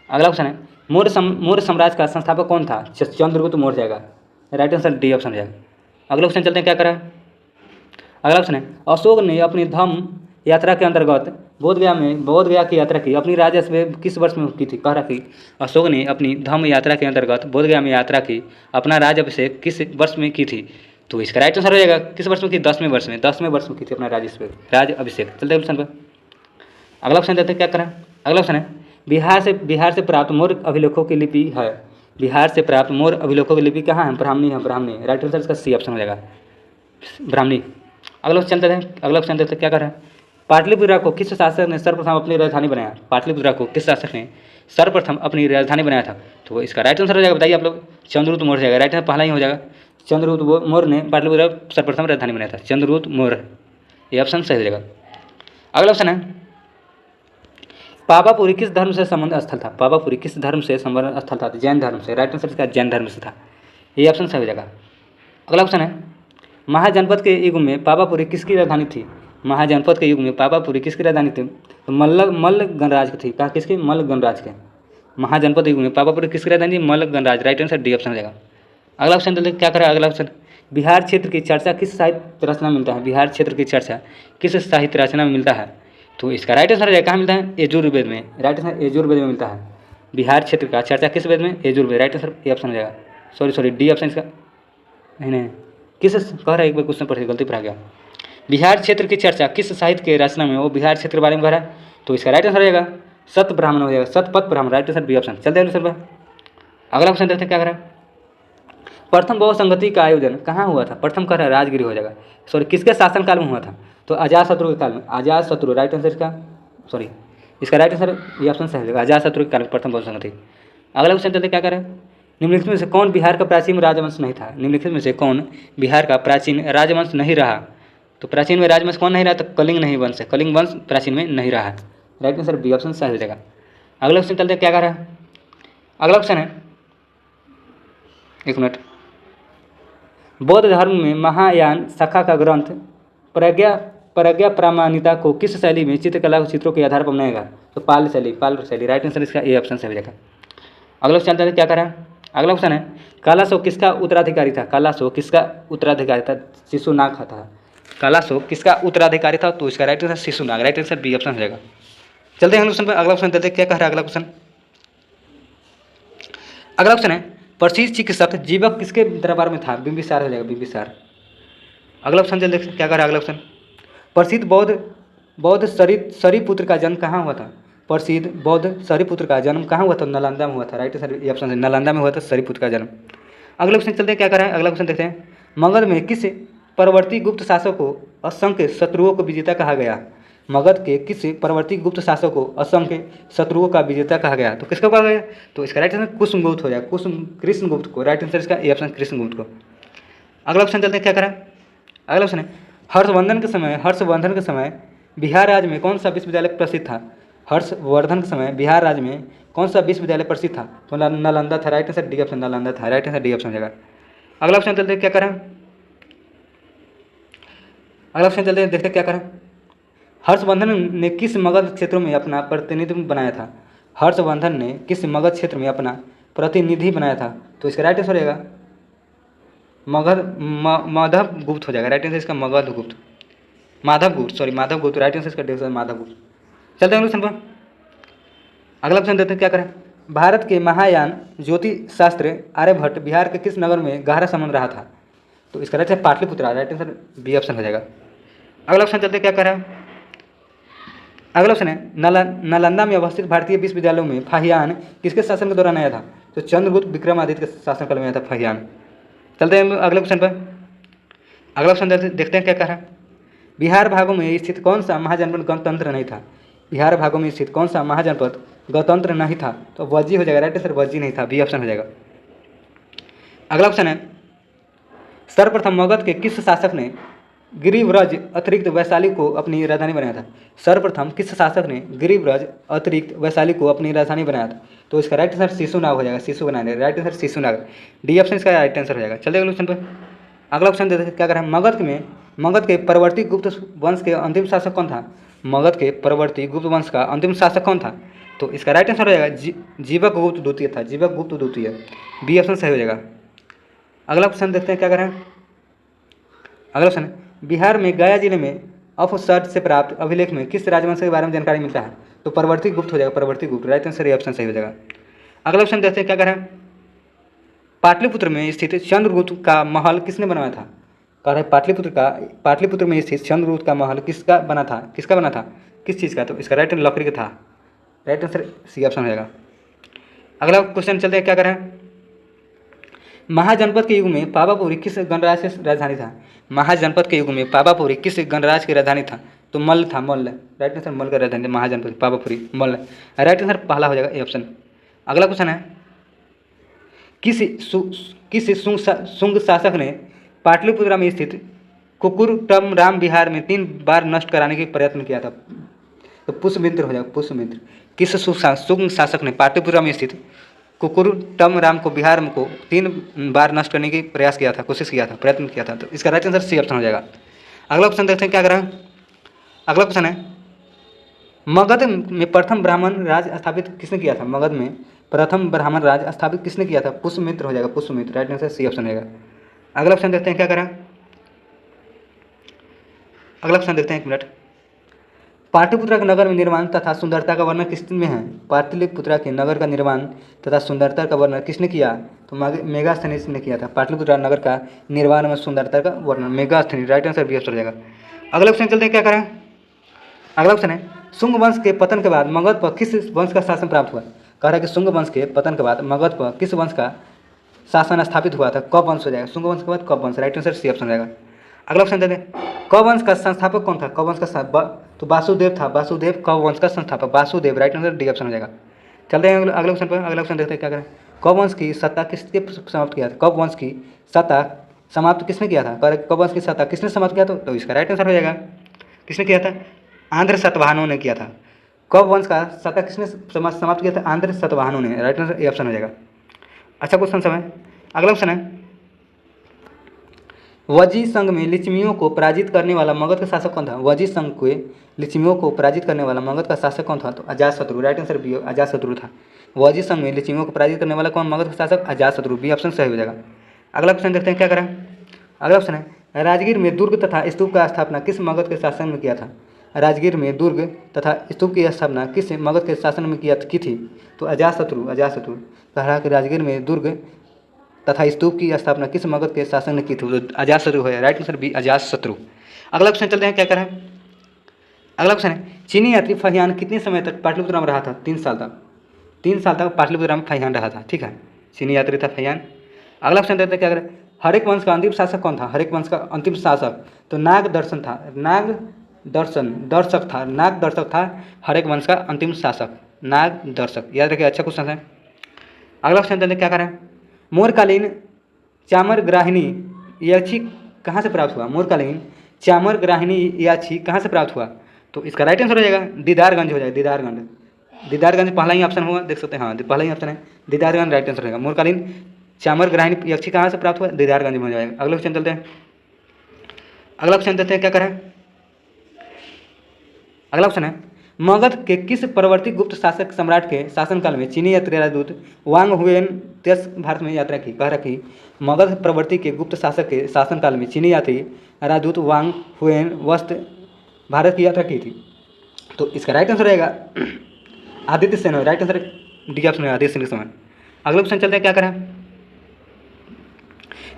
अगला ऑप्शन है, मौर्य साम्राज्य का संस्थापक कौन था? चंद्रगुप्त मौर्य जाएगा। राइट आंसर डी ऑप्शन हो जाएगा। अगला ऑप्शन चलते हैं क्या करें। अगला ऑप्शन है, अशोक ने अपनी धम्म यात्रा के अंतर्गत बोध गया की यात्रा की अपनी राजस्व किस वर्ष में की थी? कह रहा कि अशोक ने अपनी धम्म यात्रा के अंतर्गत बोध गया में यात्रा की अपना राज्याभिषेक किस वर्ष में की थी? तो इसका राइट आंसर हो जाएगा, किस वर्ष में की? 10वें वर्ष में। 10वें वर्ष में की थी अपना राज अभिषेक। चलते हैं ऑप्शन पर। अगला ऑप्शन देते हैं क्या करें। अगला ऑप्शन है, बिहार से प्राप्त मौर्य अभिलेखों की लिपि है। बिहार से प्राप्त मौर्य अभिलेखों की लिपि कहाँ है? ब्राह्मणी है, ब्राह्मणी। राइट आंसर इसका सी ऑप्शन हो जाएगा, ब्राह्मणी। अगला ऑप्शन चलते हैं। अगला ऑप्शन देते हैं क्या करें। पाटलिपुत्रा को किस शासक ने सर्वप्रथम अपनी राजधानी बनाया? पाटलिपुत्रा को किस शासक ने सर्वप्रथम अपनी राजधानी बनाया था? तो इसका राइट आंसर हो जाएगा, बताइए आप लोग। चंद्रगुप्त मौर्य जाएगा। राइट आंसर पहला ही हो जाएगा, चंद्रगुप्त मौर्य ने पाटलिपुत्रा सर्वप्रथम राजधानी बनाया था, चंद्रगुप्त मौर्य। ये ऑप्शन सही हो जाएगा। अगला ऑप्शन है, पावापुरी किस धर्म से संबंध स्थल था? पावापुरी किस धर्म से संबंध स्थल था? जैन धर्म से। राइट आंसर इसका जैन धर्म से था। ये ऑप्शन सही हो जाएगा। अगला ऑप्शन है, महाजनपद के युग में पावापुरी किसकी राजधानी थी? महाजनपद के युग में पावापुरी किसकी राजधानी थी? तो मल्ल गणराज की थी। कहा किसकी? मल्ल गणराज के। महाजनपद युग में पावापुरी किसकी राजधानी? मल्ल गणराज। राइट आंसर डी ऑप्शन हो जाएगा। अगला ऑप्शन चलते क्या करें। अगला ऑप्शन, बिहार क्षेत्र की चर्चा किस साहित्य रचना में मिलता है? बिहार क्षेत्र की चर्चा किस साहित्य रचना में मिलता है? तो इसका राइट आंसर है, कहाँ मिलता है? यजुर्वेद में। राइट आंसर यजुर्वेद में मिलता है। बिहार क्षेत्र का चर्चा किस वेद में? Yajurveda. Right answer A option हो जाएगा। सॉरी डी ऑप्शन इसका नहीं किस कह रहा है, एक बार क्वेश्चन पढ़िए, गलती पढ़ा गया। बिहार क्षेत्र की चर्चा किस साहित्य के रचना में? वो बिहार क्षेत्र के बारे में कह रहा है। तो इसका राइट आंसर हो जाएगा सत ब्राह्मण हो जाएगा, Satpath Brahman. Right answer B option. चलते हैं सर। अगला ऑप्शन देखते हैं क्या करें। प्रथम बहुसंगति का आयोजन कहाँ हुआ था? प्रथम कह रहा है राजगिरी हो जाएगा। सॉरी, किसके शासनकाल में हुआ था? तो अजातशत्रु के काल में। अजातशत्रु। राइट आंसर इसका इसका राइट आंसर ये ऑप्शन सही होगा, अजातशत्रु के काल में प्रथम बहुसंगति। अगला क्वेश्चन चलते क्या करें। निम्नलिखित में से कौन बिहार का प्राचीन राजवंश नहीं था? निम्नलिखित में से कौन बिहार का प्राचीन राजवंश नहीं रहा? तो प्राचीन में राजवंश कौन नहीं रहा? तो कलिंग नहीं वंश है, कलिंग वंश प्राचीन में नहीं रहा है। राइट आंसर बी ऑप्शन सही हो जाएगा। अगला क्वेश्चन चलते क्या कर रहा है। अगला ऑप्शन है, एक मिनट, बौद्ध धर्म में महायान शाखा का ग्रंथ प्रज्ञा प्रामाणिकता को किस शैली में चित्रकला चित्रों के आधार पर बनाएगा? तो पाल शैली। राइट आंसर इसका ए ऑप्शन सही हो जाएगा। अगला क्वेश्चन चलते क्या कर रहा है। अगला क्वेश्चन है, कालाशोक किसका उत्तराधिकारी था? कालाशोक किसका उत्तराधिकारी था? शिशुनाग था। कालाशोक किसका उत्तराधिकारी था? तो इसका right answer Shishunag. Right answer B option हो जाएगा। चलते हैं क्वेश्चन पर। अगला क्वेश्चन देते क्या कह रहा है। अगला क्वेश्चन है, प्रसिद्ध चिकित्सक जीवक किसके दरबार में था? बिंबिसार हो जाएगा, बिंबिसार। अगला ऑप्शन चल देखते क्या कर रहा है। अगला ऑप्शन, प्रसिद्ध बौद्ध शरीपुत्र का जन्म कहाँ हुआ था? प्रसिद्ध बौद्ध शरीपुत्र का जन्म कहाँ हुआ था? नालंदा में हुआ था। राइट आंसर ये ऑप्शन है, नालंदा में हुआ था शरीपुत्र का जन्म। अगला क्वेश्चन चलते क्या कर रहा है। अगला क्वेश्चन देखते हैं, मगध में किस परवर्ती गुप्त शासक को असंख्य शत्रुओं को विजेता कहा गया? मगध के किस परवर्ती गुप्त शासक को असंख्य शत्रुओं का विजेता कहा गया? तो किसको कहा गया? तो इसका राइट आंसर कुसुमगुप्त हो जाएगा, कृष्णगुप्त को। राइट आंसर इसका ए ऑप्शन कृष्णगुप्त को। अगला ऑप्शन चलते हैं क्या करें। अगला ऑप्शन है, हर्षवर्धन के समय बिहार राज्य में कौन सा विश्वविद्यालय प्रसिद्ध था? हर्षवर्धन के समय बिहार राज्य में कौन सा विश्वविद्यालय प्रसिद्ध था? तो नालंदा था। Right answer D option, Nalanda था। राइट आंसर डी ऑप्शन हो जाएगा। अगला ऑप्शन चलते क्या करें। अगला ऑप्शन चलते देखते क्या करें। हर्षवर्धन ने किस मगध क्षेत्रों में अपना प्रतिनिधित्व बनाया था? हर्षवर्धन ने किस मगध क्षेत्र में अपना प्रतिनिधि बनाया था? तो इसका राइट आंसर हो जाएगा माधवगुप्त हो जाएगा। राइट आंसर इसका माधवगुप्त। राइट आंसर इसका माधवगुप्त। चलते हैं क्वेश्चन पर। अगला ऑप्शन देते क्या करें। भारत के महायान ज्योतिष शास्त्र आर्यभट्ट बिहार के किस नगर में गहरा संबंध रहा था? तो इसका right answer Pataliputra. Right answer B option हो जाएगा। अगला ऑप्शन चलते क्या करें। अगला ऑप्शन है, नालंदा में अवस्थित भारतीय विश्वविद्यालयों में फाहियान किसके शासन के दौरान आया था? तो चंद्रगुप्त विक्रमादित्य के शासनकाल में आया था फाहियान। चलते हैं अगले क्वेश्चन पर। अगला ऑप्शन देखते हैं क्या कह रहा है। बिहार भागों में स्थित कौन सा महाजनपद गणतंत्र नहीं था? बिहार भागों में स्थित कौन सा महाजनपद गणतंत्र नहीं था, तो वज्जी हो जाएगा, राइट आंसर वज्जी नहीं था, बी ऑप्शन हो जाएगा। अगला ऑप्शन है, सर्वप्रथम मगध के किस शासक ने गिरिव्रज अतिरिक्त वैशाली को अपनी राजधानी बनाया था? सर्वप्रथम किस शासक ने गिरिव्रज अतिरिक्त वैशाली को अपनी राजधानी बनाया था? तो इसका राइट आंसर शिशुनाग हो जाएगा, Shishunag, right answer Shishunag, D option इसका राइट आंसर हो जाएगा। चलिए अगले ऑप्शन पर। अगला ऑप्शन देते हैं, क्या करें, मगध के परवर्ती गुप्त वंश के अंतिम शासक कौन था? मगध के परवर्ती गुप्त वंश का अंतिम शासक कौन था? तो इसका राइट आंसर हो जाएगा जीवक गुप्त द्वितीय था, जीवक गुप्त द्वितीय, बी ऑप्शन सही हो जाएगा। अगला ऑप्शन देखते हैं, क्या करें। अगला ऑप्शन है, बिहार में गया जिले में अफसर से प्राप्त अभिलेख में किस राजवंश के बारे में जानकारी मिलता है? तो परवर्ती गुप्त हो जाएगा, परवर्ती गुप्त, राइट आंसर ये ऑप्शन सही हो जाएगा। अगला ऑप्शन देखते हैं, क्या करें, पाटलिपुत्र में स्थित चंद्रगुप्त का महल किसने बनवाया था? कह रहे पाटलिपुत्र में स्थित चंद्रगुप्त का महल किसका बना था, किस चीज़ का? तो इसका राइट लकड़ी का था, राइट आंसर सी ऑप्शन हो जाएगा। अगला क्वेश्चन चलते हैं, क्या करें, महाजनपद के युग में पावापुरी किस गणराज की राजधानी था? महाजनपद के युग में पावापुरी किस गणराज की राजधानी था? तो मल्ल था, मल्ल, राइट आंसर मल्ल का राजधानी महाजनपद, पावापुरी, मल्ल, राइट आंसर पहला हो जाएगा ए ऑप्शन। अगला क्वेश्चन है, किस शुंग शासक ने पाटलिपुत्र में स्थित कुकुरटमराम विहार में 3 बार नष्ट कराने के प्रयत्न किया था? तो पुष्यमित्र हो जाएगा, पुष्यमित्र। किस शुंग शासक ने पाटलिपुत्र में स्थित कुकुरटमराम को बिहार को 3 बार नष्ट करने की प्रयास किया था, कोशिश किया था, प्रयत्न किया था? तो इसका राइट आंसर सी ऑप्शन हो जाएगा। अगला ऑप्शन देखते हैं, क्या करें। अगला क्वेश्चन है, मगध में प्रथम ब्राह्मण राज स्थापित किसने किया था? मगध में प्रथम ब्राह्मण राज स्थापित किसने किया था? पुष्यमित्र हो जाएगा, Pushyamitra, right answer C option रहेगा। अगला ऑप्शन देखते हैं, क्या करें। अगला ऑप्शन देखते हैं, 1 मिनट। पाटलिपुत्र के नगर में निर्माण तथा सुंदरता का वर्णन किसमें है? पाटलिपुत्र के नगर का निर्माण तथा सुंदरता का वर्णन किसने किया? तो मेगास्थनीज ने किया था। पाटलिपुत्र नगर का निर्माण में सुंदरता का वर्णन Megasthenes, right answer B option हो जाएगा। अगला ऑप्शन चलते हैं, क्या करें। अगला ऑप्शन है, शुंग वंश के पतन के बाद मगध पर किस वंश का शासन प्राप्त हुआ? कह रहा है कि शुंग वंश के पतन के बाद मगध पर किस वंश का शासन स्थापित हुआ था? कब वंश हो जाएगा, शुंग वंश के बाद कब वंश, राइट आंसर सी ऑप्शन हो जाएगा। अगला ऑप्शन देते हैं, कब वंश का संस्थापक कौन था? कब वंश का तो वासुदेव था, वासुदेव कब वंश का संस्थापक, Vasudev, right answer D option हो जाएगा। चलते हैं अगले ऑप्शन पर। अगला ऑप्शन देखते हैं, क्या करें, कब वंश की सत्ता किसने समाप्त किया था? कब वंश की सत्ता समाप्त किसने किया था? कब वंश की सत्ता किसने समाप्त किया था? तो इसका राइट आंसर हो जाएगा, किसने किया था? आंध्र सातवाहनों ने किया था। कब वंश का सत्ता किसने समाप्त किया था? आंध्र सातवाहनों ने, राइट आंसर ए ऑप्शन हो जाएगा। अच्छा क्वेश्चन सब है। अगला ऑप्शन है, वजी संघ में लिच्छवियों को पराजित करने वाला मगध का शासक कौन था? वजी संघ के लिच्छवियों को पराजित करने वाला मगध का शासक कौन था? तो Ajatashatru, right answer B, Ajatashatru था। वजी संघ में लिच्छवियों को पराजित करने वाला कौन मगध का शासक? अजातशत्रु, बी ऑप्शन सही हो जाएगा। अगला ऑप्शन देखते हैं, क्या करें। अगला ऑप्शन है, राजगीर में दुर्ग तथा स्तूप का स्थापना किस मगध के शासन में किया था? राजगीर में दुर्ग तथा स्तूप की स्थापना किस मगध के शासन में की थी? तो अजातशत्रु, कह रहा कि राजगीर में दुर्ग तथा स्तूप की स्थापना किस मगध के शासन ने की थी? तो अजातशत्रु है, राइट आंसर बी, अजातशत्रु। अगला क्वेश्चन चलते हैं, क्या करें। अगला क्वेश्न है, चीनी यात्री फहियान कितने समय तक पाटलिपुत्र में रहा था? 3 साल तक, 3 साल तक पाटलिपुत्र में फहियान रहा था, ठीक है, चीनी यात्री था फहियान। अगला क्वेश्चन देखते हैं, क्या करें, हरेक वंश का अंतिम शासक कौन था? हरेक वंश का अंतिम शासक तो नागदर्शन था, नागदर्शक था हरेक वंश का अंतिम शासक, नागदर्शक, याद रखिए, अच्छा क्वेश्चन है। अगला क्वेश्चन देखते हैं, क्या करें, मोरकालीन चामरग्राहिणी याची कहाँ से प्राप्त हुआ? मोरकालीन चामरग्राहिणी याची कहाँ से प्राप्त हुआ? तो इसका राइट आंसर हो जाएगा दीदारगंज हो जाएगा, दीदारगंज पहला ही ऑप्शन हुआ, देख सकते हैं, हाँ पहला ही ऑप्शन है दीदारगंज, राइट आंसर रहेगा। मोरकालीन चामरग्राहिणी याची कहाँ से प्राप्त हुआ? दीदारगंज में हो जाएगा। अगला क्वेश्चन चलते हैं, अगला क्वेश्चन देखते हैं, क्या करें। अगला ऑप्शन है, मगध के किस परवर्ती गुप्त शासक सम्राट के शासनकाल में चीनी यात्री राजदूत वांग हुएन देश भारत में यात्रा की? कह रखी मगध परवर्ती के गुप्त शासक के शासनकाल में चीनी यात्री राजदूत वांग हुएन वस्त भारत की यात्रा की थी? तो इसका राइट आंसर रहेगा Aditya Sen, right answer D option है, आदित्य सेन के समय। अगला क्वेश्चन चलते हैं, क्या करें,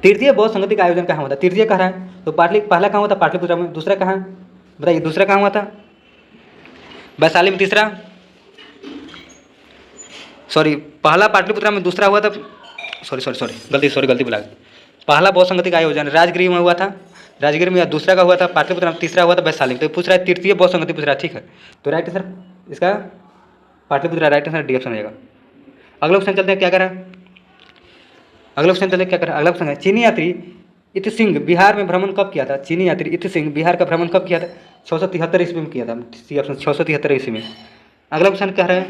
तृतीय बौद्ध संगति का आयोजन कहाँ हुआ था? तृतीय कह रहा है तो पहला कहाँ हुआ था? पाटलिपुत्र में। दूसरा कहाँ बताइए, दूसरा कहाँ हुआ था? वैशाली में। तीसरा पहला पाटलिपुत्र में, दूसरा हुआ था गलती बुला, पहला बौद्ध संगति का आयोजन राजगीर में हुआ था, राजगीर में, दूसरा का हुआ था पाटलिपुत्र में, तीसरा हुआ था वैशाली में। तो पूछ रहा है तृतीय बौद्ध संगति पूछ रहा है, ठीक है। तो राइट आंसर इसका Pataliputra, right answer D option हो जाएगा। अगला क्वेश्चन चलते हैं, क्या करा अगला क्वेश्चन चलते हैं, क्या करा अगला क्वेश्चन है, चीनी यात्री इत सिंह बिहार में भ्रमण कब किया था? चीनी यात्री इत सिंह बिहार का भ्रमण कब किया था? 673 ईस्वी में किया था, सी ऑप्शन 673 ईस्वी में। अगला क्वेश्चन कह रहा है,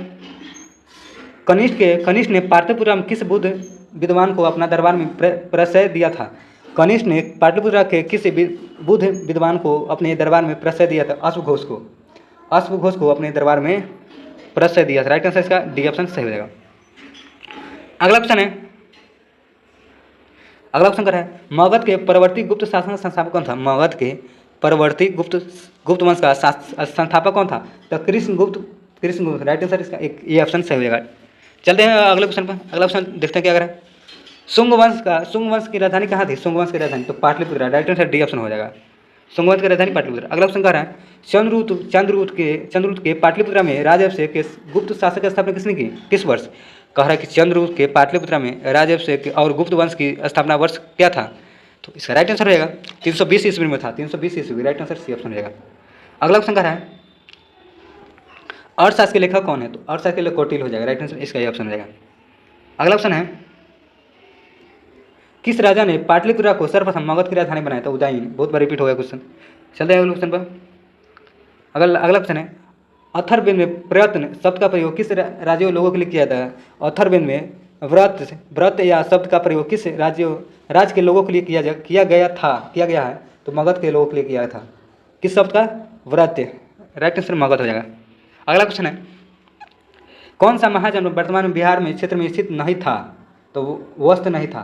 कनिष्क ने पाटलिपुत्र में किस बुद्ध विद्वान को अपना दरबार में प्रश्रय दिया था? कनिष्क ने पाटलिपुत्र के किस बुद्ध विद्वान को अपने दरबार में प्रश्रय दिया था? अश्वघोष को अपने दरबार में प्रश्रय दिया था। राइट आंसर इसका डी ऑप्शन सही हो जाएगा। अगला क्वेश्चन कर रहा है, मगध के परवर्ती गुप्त शासन का संस्थापक कौन था? मगध के परवर्ती गुप्त वंश का संस्थापक कौन था? तो कृष्णगुप्त। राइट आंसर इसका एक ये ऑप्शन सही हो जाएगा। चलते हैं अगले क्वेश्चन पर। अगला क्वेश्चन देखते हैं, क्या करें, शुंग वंश की राजधानी कहाँ थी? शुंग वंश की राजधानी तो Pataliputra. Right answer D option हो जाएगा, शुंग वंश की राजधानी पाटलिपुत्र। अगला क्वेश्चन कह रहा है, चंद्रगुप्त के पाटलिपुत्र में राजाभिषेक के गुप्त शासक की स्थापना किसने की? किस वर्ष? कह रहा है कि चंद्रगुप्त के पाटलिपुत्र में राजाभिषेक और गुप्त वंश की स्थापना वर्ष क्या था? तो इसका राइट आंसर हो जाएगा 320 ईस्वी में था, 320 ईस्वी। राइट आंसर सी ऑप्शन हो जाएगा। अगला क्वेश्चन कह रहा है, अर्थशास्त्र के लेखक कौन है? तो अर्थशास्त्र के लिए कौटिल्य हो जाएगा। राइट आंसर इसका ये ऑप्शन हो जाएगा। अगला क्वेश्चन है, किस राजा ने पाटलिपुत्र को सर्वप्रथम मगध की राजधानी बनाया था? उदयन। बहुत बार रिपीट हो गया क्वेश्चन। चलते हैं अगले क्वेश्चन पर। अगला क्वेश्चन है, अथर्ववेद में प्रयत्न शब्द का प्रयोग किस राज्यों लोगों के लिए किया जाता है? अथर्ववेद में व्रत या शब्द का प्रयोग किस राज्य के लोगों के लिए किया गया है? तो मगध के लोगों के लिए किया था। किस शब्द का? व्रत। राइट आंसर मगध हो जाएगा। अगला क्वेश्चन है, कौन सा महाजनपद वर्तमान में बिहार में क्षेत्र में स्थित नहीं था? तो वो वस्त नहीं था।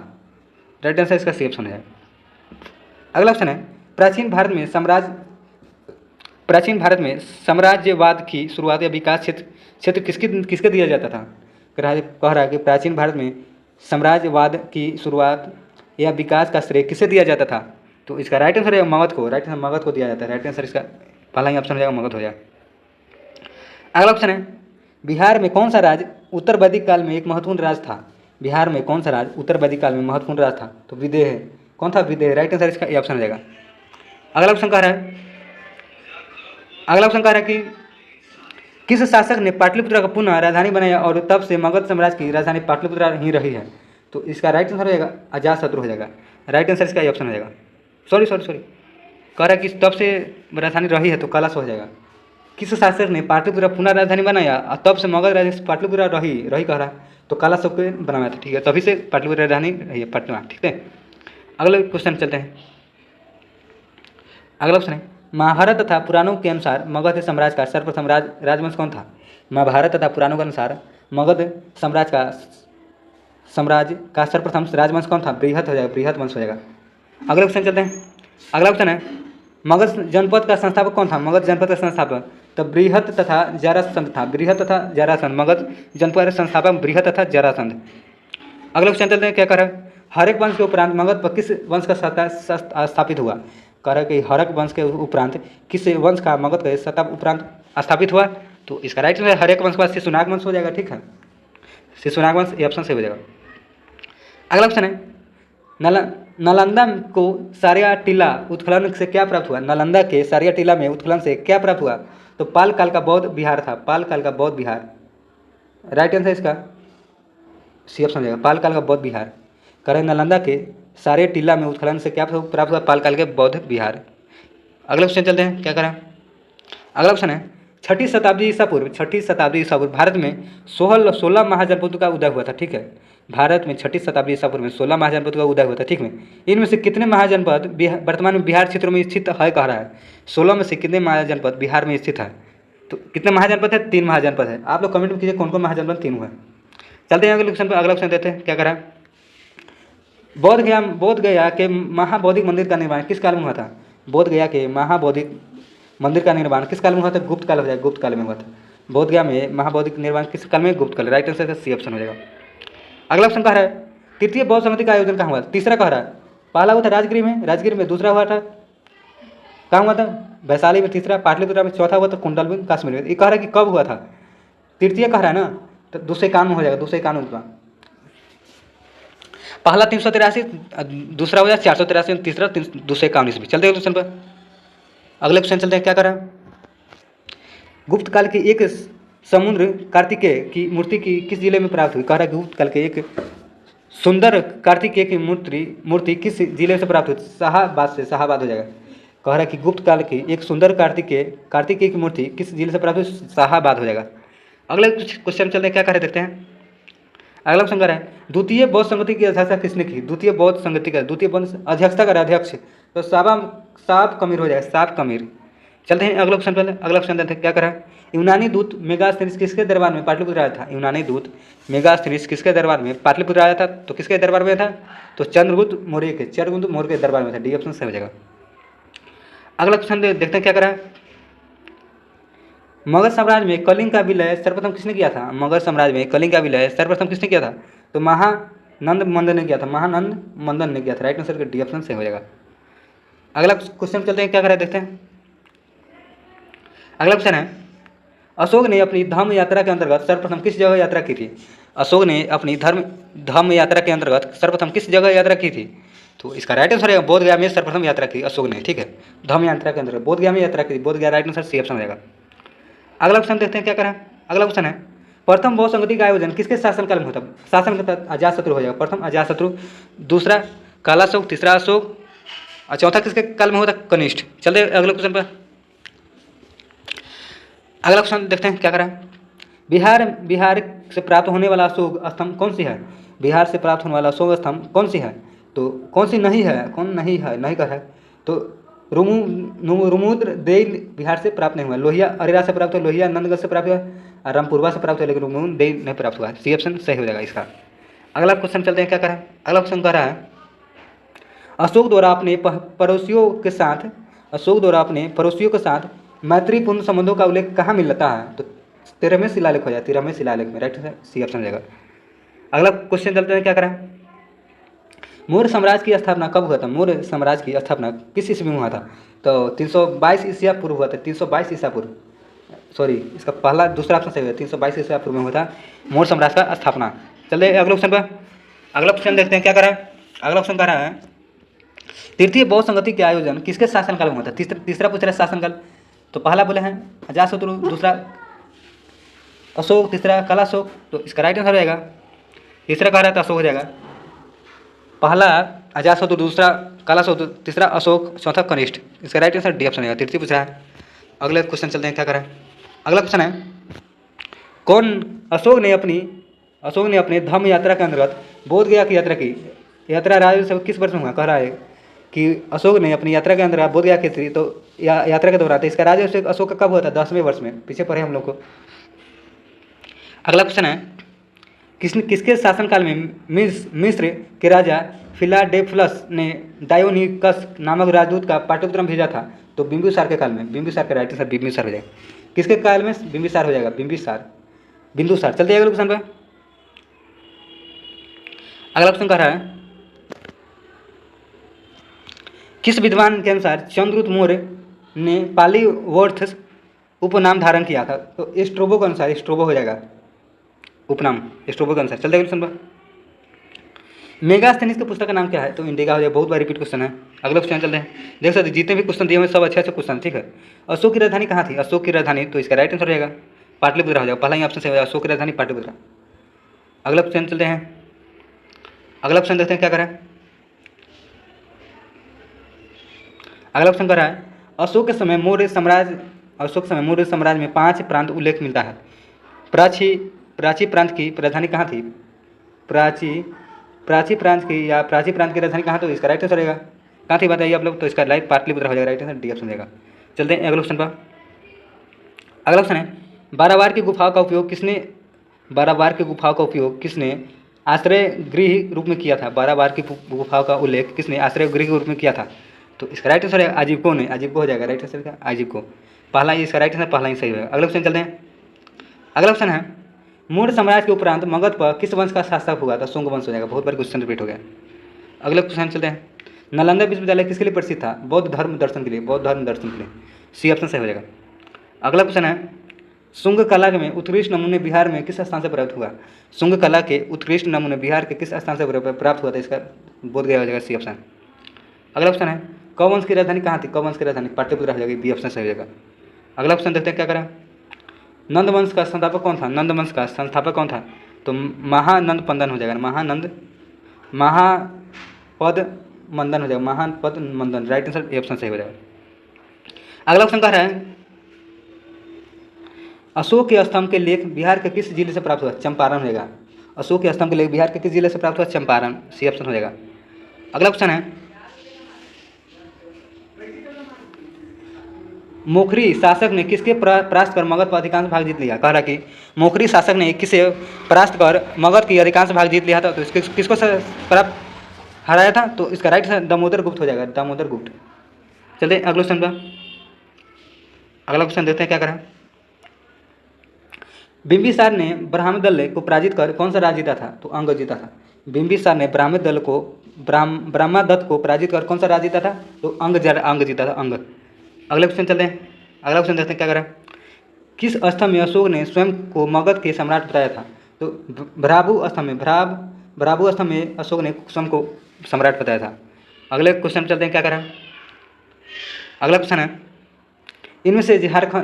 राइट आंसर इसका सी ऑप्शन है। अगला क्वेश्चन है, प्राचीन भारत में साम्राज्यवाद की शुरुआत या विकास क्षेत्र किसके दिया जाता था? कह रहा है कि प्राचीन भारत में साम्राज्यवाद की शुरुआत या विकास का श्रेय किसे दिया जाता था? तो इसका राइट आंसर है मगध को। राइट आंसर मगध को दिया जाता है। राइट आंसर इसका पहला ही ऑप्शन हो जाएगा, मगध हो जाएगा। अगला क्वेश्चन है, बिहार में कौन सा राज्य उत्तर वैदिक काल में एक महत्वपूर्ण राज्य था? बिहार में कौन सा राज्य उत्तर वैदिक काल में महत्वपूर्ण राज्य था? तो विदेह। कौन था? विदेह। राइट आंसर इसका ये ऑप्शन हो जाएगा। अगला क्वेश्चन कह रहा है कि किस शासक ने पाटलिपुत्र का पुनः राजधानी बनाया और तब से मगध साम्राज्य की राजधानी पाटलिपुत्र ही रही है? तो इसका राइट आंसर हो जाएगा अजातशत्रु हो जाएगा। राइट आंसर इसका ये ऑप्शन हो जाएगा। सॉरी कह रहा है कि तब से राजधानी रही है, तो कलश हो जाएगा। किस शासक ने पाटलिपुत्र पुनः राजधानी बनाया और तब से मगध राजधानी पाटलिपुत्र रही कह रहा है, तो कलश को बनाया था। ठीक है, तभी से पाटलिपुत्र राजधानी रही है, पटना। ठीक है, अगले क्वेश्चन चलते हैं। अगला क्वेश्चन है, महाभारत तथा पुराणों के अनुसार मगध साम्राज्य का सर्वप्रथम राजवंश कौन था? महाभारत तथा पुराणों के अनुसार मगध साम्राज्य का सर्वप्रथम राजवंश कौन था? बृहत हो जाएगा, बृहत वंश हो जाएगा। अगला क्वेश्चन चलते हैं। अगला क्वेश्चन है, मगध जनपद का संस्थापक कौन था? मगध जनपद का संस्थापक तो बृहत तथा जरासंध था। बृहत तथा जरासंध, मगध जनपद का संस्थापक बृहत तथा जरासंध। अगला क्वेश्चन चलते हैं, क्या कर रहा है, हरक वंश के उपरांत मगध पर किस वंश का सत्ता स्थापित हुआ? कह रहा है कि हरक वंश के उपरांत किस वंश का मगध के सत्ता उपरांत स्थापित हुआ? तो इसका राइट आंसर हरक वंश के बाद शिशुनाग वंश हो जाएगा। ठीक है, शिशुनाग वंश ये ऑप्शन सही हो जाएगा। अगला क्वेश्चन है, नालंदा को सारिया टीला उत्खनन से क्या प्राप्त हुआ? नालंदा के सारिया टीला में उत्खनन से क्या प्राप्त हुआ? तो पाल काल का बौद्ध विहार था। पाल काल का बौद्ध विहार। राइट आंसर इसका सी ऑप्शन हो जाएगा, पाल काल का बौद्ध विहार। करें नालंदा के सारे टीला में उत्खनन से क्या प्राप्त हुआ? पाल काल के बौद्ध विहार। अगला क्वेश्चन चलते हैं, क्या करें। अगला क्वेश्चन है, छठी शताब्दी ईसा पूर्व भारत में 16 महाजनपदों का उदय हुआ था। ठीक है, भारत में छठी शताब्दी ईसा पूर्व में 16 महाजनपदों का उदय हुआ था। ठीक है, इनमें से कितने महाजनपद वर्तमान में बिहार क्षेत्रों में स्थित है? कह रहा है 16 में से कितने महाजनपद बिहार में स्थित है? तो कितने महाजनपद है? 3 महाजनपद है। आप लोग कमेंट में कीजिए कौन कौन महाजनपद 3 हुए। चलते हैं अगले क्वेश्चन पर। अगला क्वेश्चन देते हैं, क्या करें। बोध गया के महाबौद्धिक मंदिर का निर्माण किस काल में हुआ था? बोध गया के महाबौद्धिक मंदिर का निर्माण किस काल में हुआ था? गुप्त काल हो जाएगा, गुप्त काल में हुआ था। बोध गया में महाबौद्धिक निर्माण किस काल में? गुप्त काल। राइट आंसर सी ऑप्शन हो जाएगा। अगला ऑप्शन कह रहा है, तृतीय बौद्ध समिति का आयोजन कहाँ हुआ? तीसरा कह रहा है, पहला हुआ था राजगिर में, दूसरा हुआ था कहाँ हुआ था? वैशाली में, तीसरा पाटलिपुत्र में, चौथा हुआ था कुंडल में, कश्मीर में। ये कह रहा है कि कब हुआ था? तृतीय कह रहा है ना, तो 251 हो जाएगा, 251 का। पहला 383, दूसरा हो जाए 483, तीसरा 251 ईस्वी। चलते हैं क्वेश्चन पर। अगले क्वेश्चन चलते हैं, क्या करा। गुप्त काल की एक समुद्र कार्तिकेय की मूर्ति की किस जिले में प्राप्त हुई? कह रहा है गुप्त काल के एक सुंदर कार्तिकेय की मूर्ति किस जिले से प्राप्त हुई? शाहाबाद से, शाहाबाद हो जाएगा। कह रहा है कि गुप्त काल की एक सुंदर कार्तिकेय की मूर्ति किस जिले से प्राप्त हुई? शाहाबाद हो जाएगा। अगले कुछ क्वेश्चन चलते हैं, क्या कह रहे देखते हैं। अगला क्वेश्चन कह रहा है द्वितीय बौद्ध संगति की अध्यक्षता किसने की? द्वितीय बौद्ध संगति का द्वितीय बौद्ध अध्यक्षता कर अध्यक्ष तो साब कमीर हो जाएगा, साब कमीर। चलते हैं अगला क्वेश्चन पहले, अगला क्वेश्चन देखते हैं क्या करा। यूनानी दूत मेगास्थनीस किसके दरबार में पाटलिपुत्र आया था? यूनानी दूत मेगास्थनीस किसके दरबार में पाटलिपुत्र आया था? तो किसके दरबार में था? तो चंद्रगुप्त मौर्य के दरबार में था। डी ऑप्शन सही हो जाएगा। अगला क्वेश्चन देखते हैं क्या करा। मगध साम्राज्य में कलिंग का विलय सर्वप्रथम किसने किया था? मगध साम्राज्य में कलिंग का विलय सर्वप्रथम किसने किया था? तो महानंद मंदन ने किया था, महानंद मंदन ने किया था। राइट आंसर का डी ऑप्शन सही हो जाएगा। अगला क्वेश्चन चलते हैं, क्या करा देखते हैं। अगला क्वेश्चन है अशोक ने अपनी धम्म यात्रा के अंतर्गत सर्वप्रथम किस जगह यात्रा की थी? अशोक ने अपनी धम्म यात्रा के अंतर्गत सर्वप्रथम किस जगह यात्रा की थी? तो इसका राइट आंसर है बोध गया में सर्वप्रथम यात्रा की अशोक ने। ठीक है, धम्म यात्रा के अंतर्गत बोध गया में यात्रा की, बोध गया। राइट आंसर सी ऑप्शन हो जाएगा। अगला क्वेश्चन देखते हैं क्या करा। अगला क्वेश्चन है प्रथम बौद्ध संगति का आयोजन किसके शासनकाल में होता? शासन के अजातशत्रु हो जाएगा। प्रथम अजातशत्रु, दूसरा कालाशोक, तीसरा अशोक और चौथा किसके काल में होता? कनिष्ठ। चलते अगले क्वेश्चन पर। अगला क्वेश्चन देखते हैं क्या करा। बिहार से प्राप्त होने वाला अशोक स्तंभ कौन सी है? बिहार से प्राप्त होने वाला अशोक स्तंभ कौन सी है? तो कौन सी नहीं है? कौन नहीं है, नहीं कर है तो रुमुद्र देई बिहार से प्राप्त नहीं हुआ। लोहिया अरेरा से प्राप्त हुआ, लोहिया नंदगढ़ से प्राप्त हुआ और रामपुरवा से प्राप्त हुआ, लेकिन रुमुद्र देई नहीं प्राप्त हुआ। सी ऑप्शन सही हो जाएगा इसका। अगला क्वेश्चन चलते हैं क्या करा। अगला क्वेश्चन कह रहा है अशोक द्वारा अपने पड़ोसियों के साथ मैत्रीपूर्ण संबंधों का उल्लेख कहाँ मिलता है? तो 13वें शिलालेख हो जाए, 13वें शिलालेख में। राइट सी ऑप्शन हो जाएगा। अगला क्वेश्चन चलते हैं क्या करा। मौर्य साम्राज्य की स्थापना कब हुआ था? मौर्य साम्राज्य की स्थापना किस ईस्वी में हुआ था? तो 322 ईसा पूर्व हुआ था। 322 ईसा पूर्व, सॉरी इसका पहला दूसरा ऑप्शन सही है। 322 ईसा पूर्व में हुआ था मौर्य साम्राज्य का स्थापना। चलते हैं अगले क्वेश्चन पर। अगला क्वेश्चन देखते हैं क्या करा। अगला क्वेश्चन कह रहा है तृतीय बौद्ध संगति के आयोजन किसके शासनकाल में हुआ था? तीसरा पूछ रहा है शासनकाल। तो पहला बोले हैं अजातशत्रु, दूसरा अशोक, तीसरा कालाशोक। तो इसका राइट आंसर हो जाएगा तीसरा कह रहा था अशोक हो जाएगा। पहला अजातशत्रु, दूसरा कालाशोक, तीसरा अशोक, चौथा कनिष्ठ। इसका राइट आंसर डी ऑप्शन होगा। तृतीय पूछ रहा है। अगले क्वेश्चन चलते हैं क्या करें। अगला क्वेश्चन है अशोक ने अपने धम्म यात्रा के अंतर्गत बोध गया की यात्रा की। यात्रा राजस्व किस वर्ष में हुआ? कह रहा है कि अशोक ने अपनी यात्रा के अंतर्गत बोध गया की थी, तो यात्रा के दौरान। इसका राजस्व अशोक का कब हुआ था? 10वें वर्ष में। पीछे पढ़े हम लोग को। अगला क्वेश्चन है किसके शासनकाल में मिस्र के राजा फिलाडेल्फस ने डायोनिकस नामक राजदूत का पाटलिपुत्र भेजा था? तो बिंदुसार के काल में। बिंदुसार का राइट आंसर बिंदुसार हो जाएगा। किसके काल में? बिंदुसार हो जाएगा। बिंदुसार। चलते हैं अगले क्वेश्चन पर। अगला क्वेश्चन कह रहा है किस विद्वान के अनुसार चंद्रगुप्त मौर्य ने पालीवर्थ उपनाम धारण किया था? तो स्ट्रोबो के अनुसार स्ट्रोबो हो जाएगा उपनाम, स्ट्रोबो के अनुसार। चलते हैं क्वेश्चन पर। मेगास्थनीस के पुस्तक का नाम क्या है? तो इंडिका हो जाएगा। बहुत बार रिपीट क्वेश्चन है। अगला क्वेश्चन चलते हैं। देख सकते जितने भी क्वेश्चन दिए हुए सब अच्छे क्वेश्चन। ठीक है, अशोक की राजधानी कहाँ थी? अशोक की राजधानी, तो इसका राइट आंसर हो जाएगा पाटलिपुत्र हो जाएगा। पहला ही ऑप्शन से हो जाएगा, अशोक की राजधानी पाटलिपुत्र। अगला क्वेश्चन चलते हैं। अगला क्वेश्चन देखते हैं क्या करें। अगला क्वेश्चन कर रहा है अशोक के समय मौर्य साम्राज्य में 5 प्रांत उल्लेख मिलता है। प्राची प्रांत की राजधानी कहाँ थी? प्राची प्रांत की राजधानी कहाँ? तो इसका राइट आंसर रहेगा कहाँ थी बताइए आप लोग? तो इसका राइट पाटलिपुत्र हो जाएगा। राइट आंसर डी ऑप्शन देगा। चलते हैं अगले क्वेश्चन पर। अगला क्वेश्चन है बाराबार की गुफाओं का उपयोग किसने आश्रय गृह रूप में किया था? बाराबार की गुफाओं का उल्लेख किसने आश्रय गृह के रूप में किया था? तो इसका राइट आंसर है आजीविको ने। आजीविको हो जाएगा। राइट आंसर का आजीविको। पहला ही इसका राइट आंसर पहला ही सही होगा। अगला क्वेश्चन चलते हैं। अगला क्वेश्चन है मौर्य साम्राज्य के उपरांत मगध पर किस वंश का शासक हुआ था? शुंग वंश हो जाएगा। बहुत बार क्वेश्चन रिपीट हो गया। अगला क्वेश्चन चलते हैं। नालंदा विश्वविद्यालय किसके लिए प्रसिद्ध था? बौद्ध धर्म दर्शन के लिए। सी ऑप्शन सही हो जाएगा। अगला क्वेश्चन है शुंग कला में उत्कृष्ट नमूने बिहार में किस स्थान से प्राप्त हुआ? शुंग कला के उत्कृष्ट नमूने बिहार के किस स्थान से प्राप्त हुआ था? इसका बोध गया हो जाएगा। C option. अगला क्वेश्चन है कवंश की राजधानी कहाँ थी? कवंश की राजधानी पाटलिपुत्र हो जाएगी। बी ऑप्शन सही हो जाएगा। अगला क्वेश्चन देखते हैं क्या करें। नंद वंश का संस्थापक कौन था? नंद वंश का संस्थापक कौन था? तो महानंद पंदन हो जाएगा, महापद मंदन हो जाएगा, महापद मंदन। राइट आंसर ए ऑप्शन सही हो जाएगा। अगला क्वेश्चन कह रहा है अशोक के स्तंभ के लेख बिहार के किस जिले से प्राप्त हुआ? चंपारण हो जाएगा। अशोक के स्तंभ के लेख बिहार के किस जिले से प्राप्त हुआ? चंपारण, सी ऑप्शन हो जाएगा। अगला क्वेश्चन है मोखरी शासक ने किसके परास्त कर मगध पर अधिकांश भाग जीत लिया? कह रहा कि मोखरी शासक ने किसे परास्त कर मगध की अधिकांश भाग जीत लिया था? तो इसके किसको प्राप्त हराया था? तो इसका राइट आंसर दामोदर गुप्त हो जाएगा, दामोदर गुप्त। चलते अगले क्वेश्चन पर। अगला क्वेश्चन देखते हैं क्या करें। बिंबिसार ने ब्रह्मदल को पराजित कर कौन सा राज्य जीता था? तो अंग जीता था। बिंबिसार ने ब्रह्मदत्त को पराजित कर कौन सा राज्य जीता था? तो अंग जीता था, अंग। अगले क्वेश्चन चलते हैं। अगला क्वेश्चन देखते हैं क्या करें। किस स्तंभ में अशोक ने स्वयं को मगध के सम्राट बताया था? तो भ्राभु स्तंभ में अशोक ने स्वयं को सम्राट बताया था। अगले क्वेश्चन चलते हैं क्या करें। अगला क्वेश्चन है इनमें से झारखंड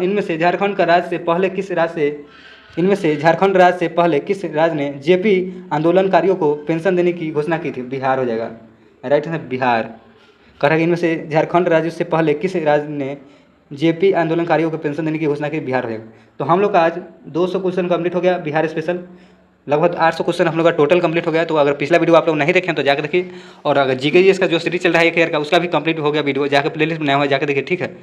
राज्य से पहले किस राज्य ने जेपी आंदोलनकारियों को पेंशन देने की घोषणा की थी? बिहार हो जाएगा, राइट आंसर बिहार। कह रहा है इनमें से झारखंड राज्य से पहले किस राज्य ने जेपी आंदोलनकारियों को पेंशन देने की घोषणा की? बिहार हो जाएगा। तो हम लोग का आज 200 क्वेश्चन कंप्लीट हो गया बिहार स्पेशल, लगभग 800 क्वेश्चन हम लोग का टोटल कंप्लीट हो गया। तो अगर पिछला वीडियो आप लोग नहीं देखें तो जाकर देखिए, और अगर जीके जीएस का जो सीरीज चल रहा है 1 ईयर का उसका भी कंप्लीट हो गया वीडियो, जाकर प्लेलिस्ट बनाया हुआ है, जाकर देखिए, ठीक है।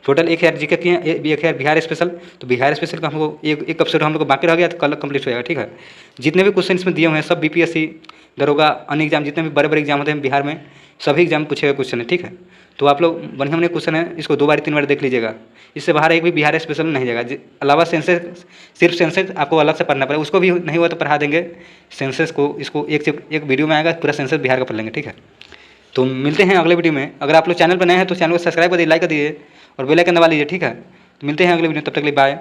टोटल 1 ईयर जीके किए, 1 ईयर बिहार स्पेशल। तो बिहार स्पेशल का हमको एक एपिसोड हम लोग को बाकी रह गया, तो कल कंप्लीट हो जाएगा, ठीक है। जितने भी क्वेश्चन इसमें दिए हुए हैं सब बीपीएससी, दरोगा, अन्य एग्जाम, जितने भी बड़े बड़े एग्जाम होते हैं बिहार में, सभी एग्जाम पूछे हुए क्वेश्चन है, ठीक है। तो आप लोग बढ़िया क्वेश्चन है, इसको 2 बार 3 बार देख लीजिएगा। इससे बाहर एक भी बिहार स्पेशल नहीं जाएगा। अलावा सेंसेस, सिर्फ सेंसेस आपको अलग से पढ़ना पड़ेगा, उसको भी नहीं हुआ तो पढ़ा देंगे सेंसेस को। इसको एक वीडियो में आएगा, पूरा सेंसेस बिहार का पढ़ लेंगे, ठीक है। तो मिलते हैं अगले वीडियो में। अगर आप लोग चैनल पर नए हैं तो चैनल को सब्सक्राइब कर दीजिए, लाइक कर दीजिए और बेल आइकन दबा लीजिए, ठीक है। तो मिलते हैं अगले वीडियो, तब तक के लिए बाय।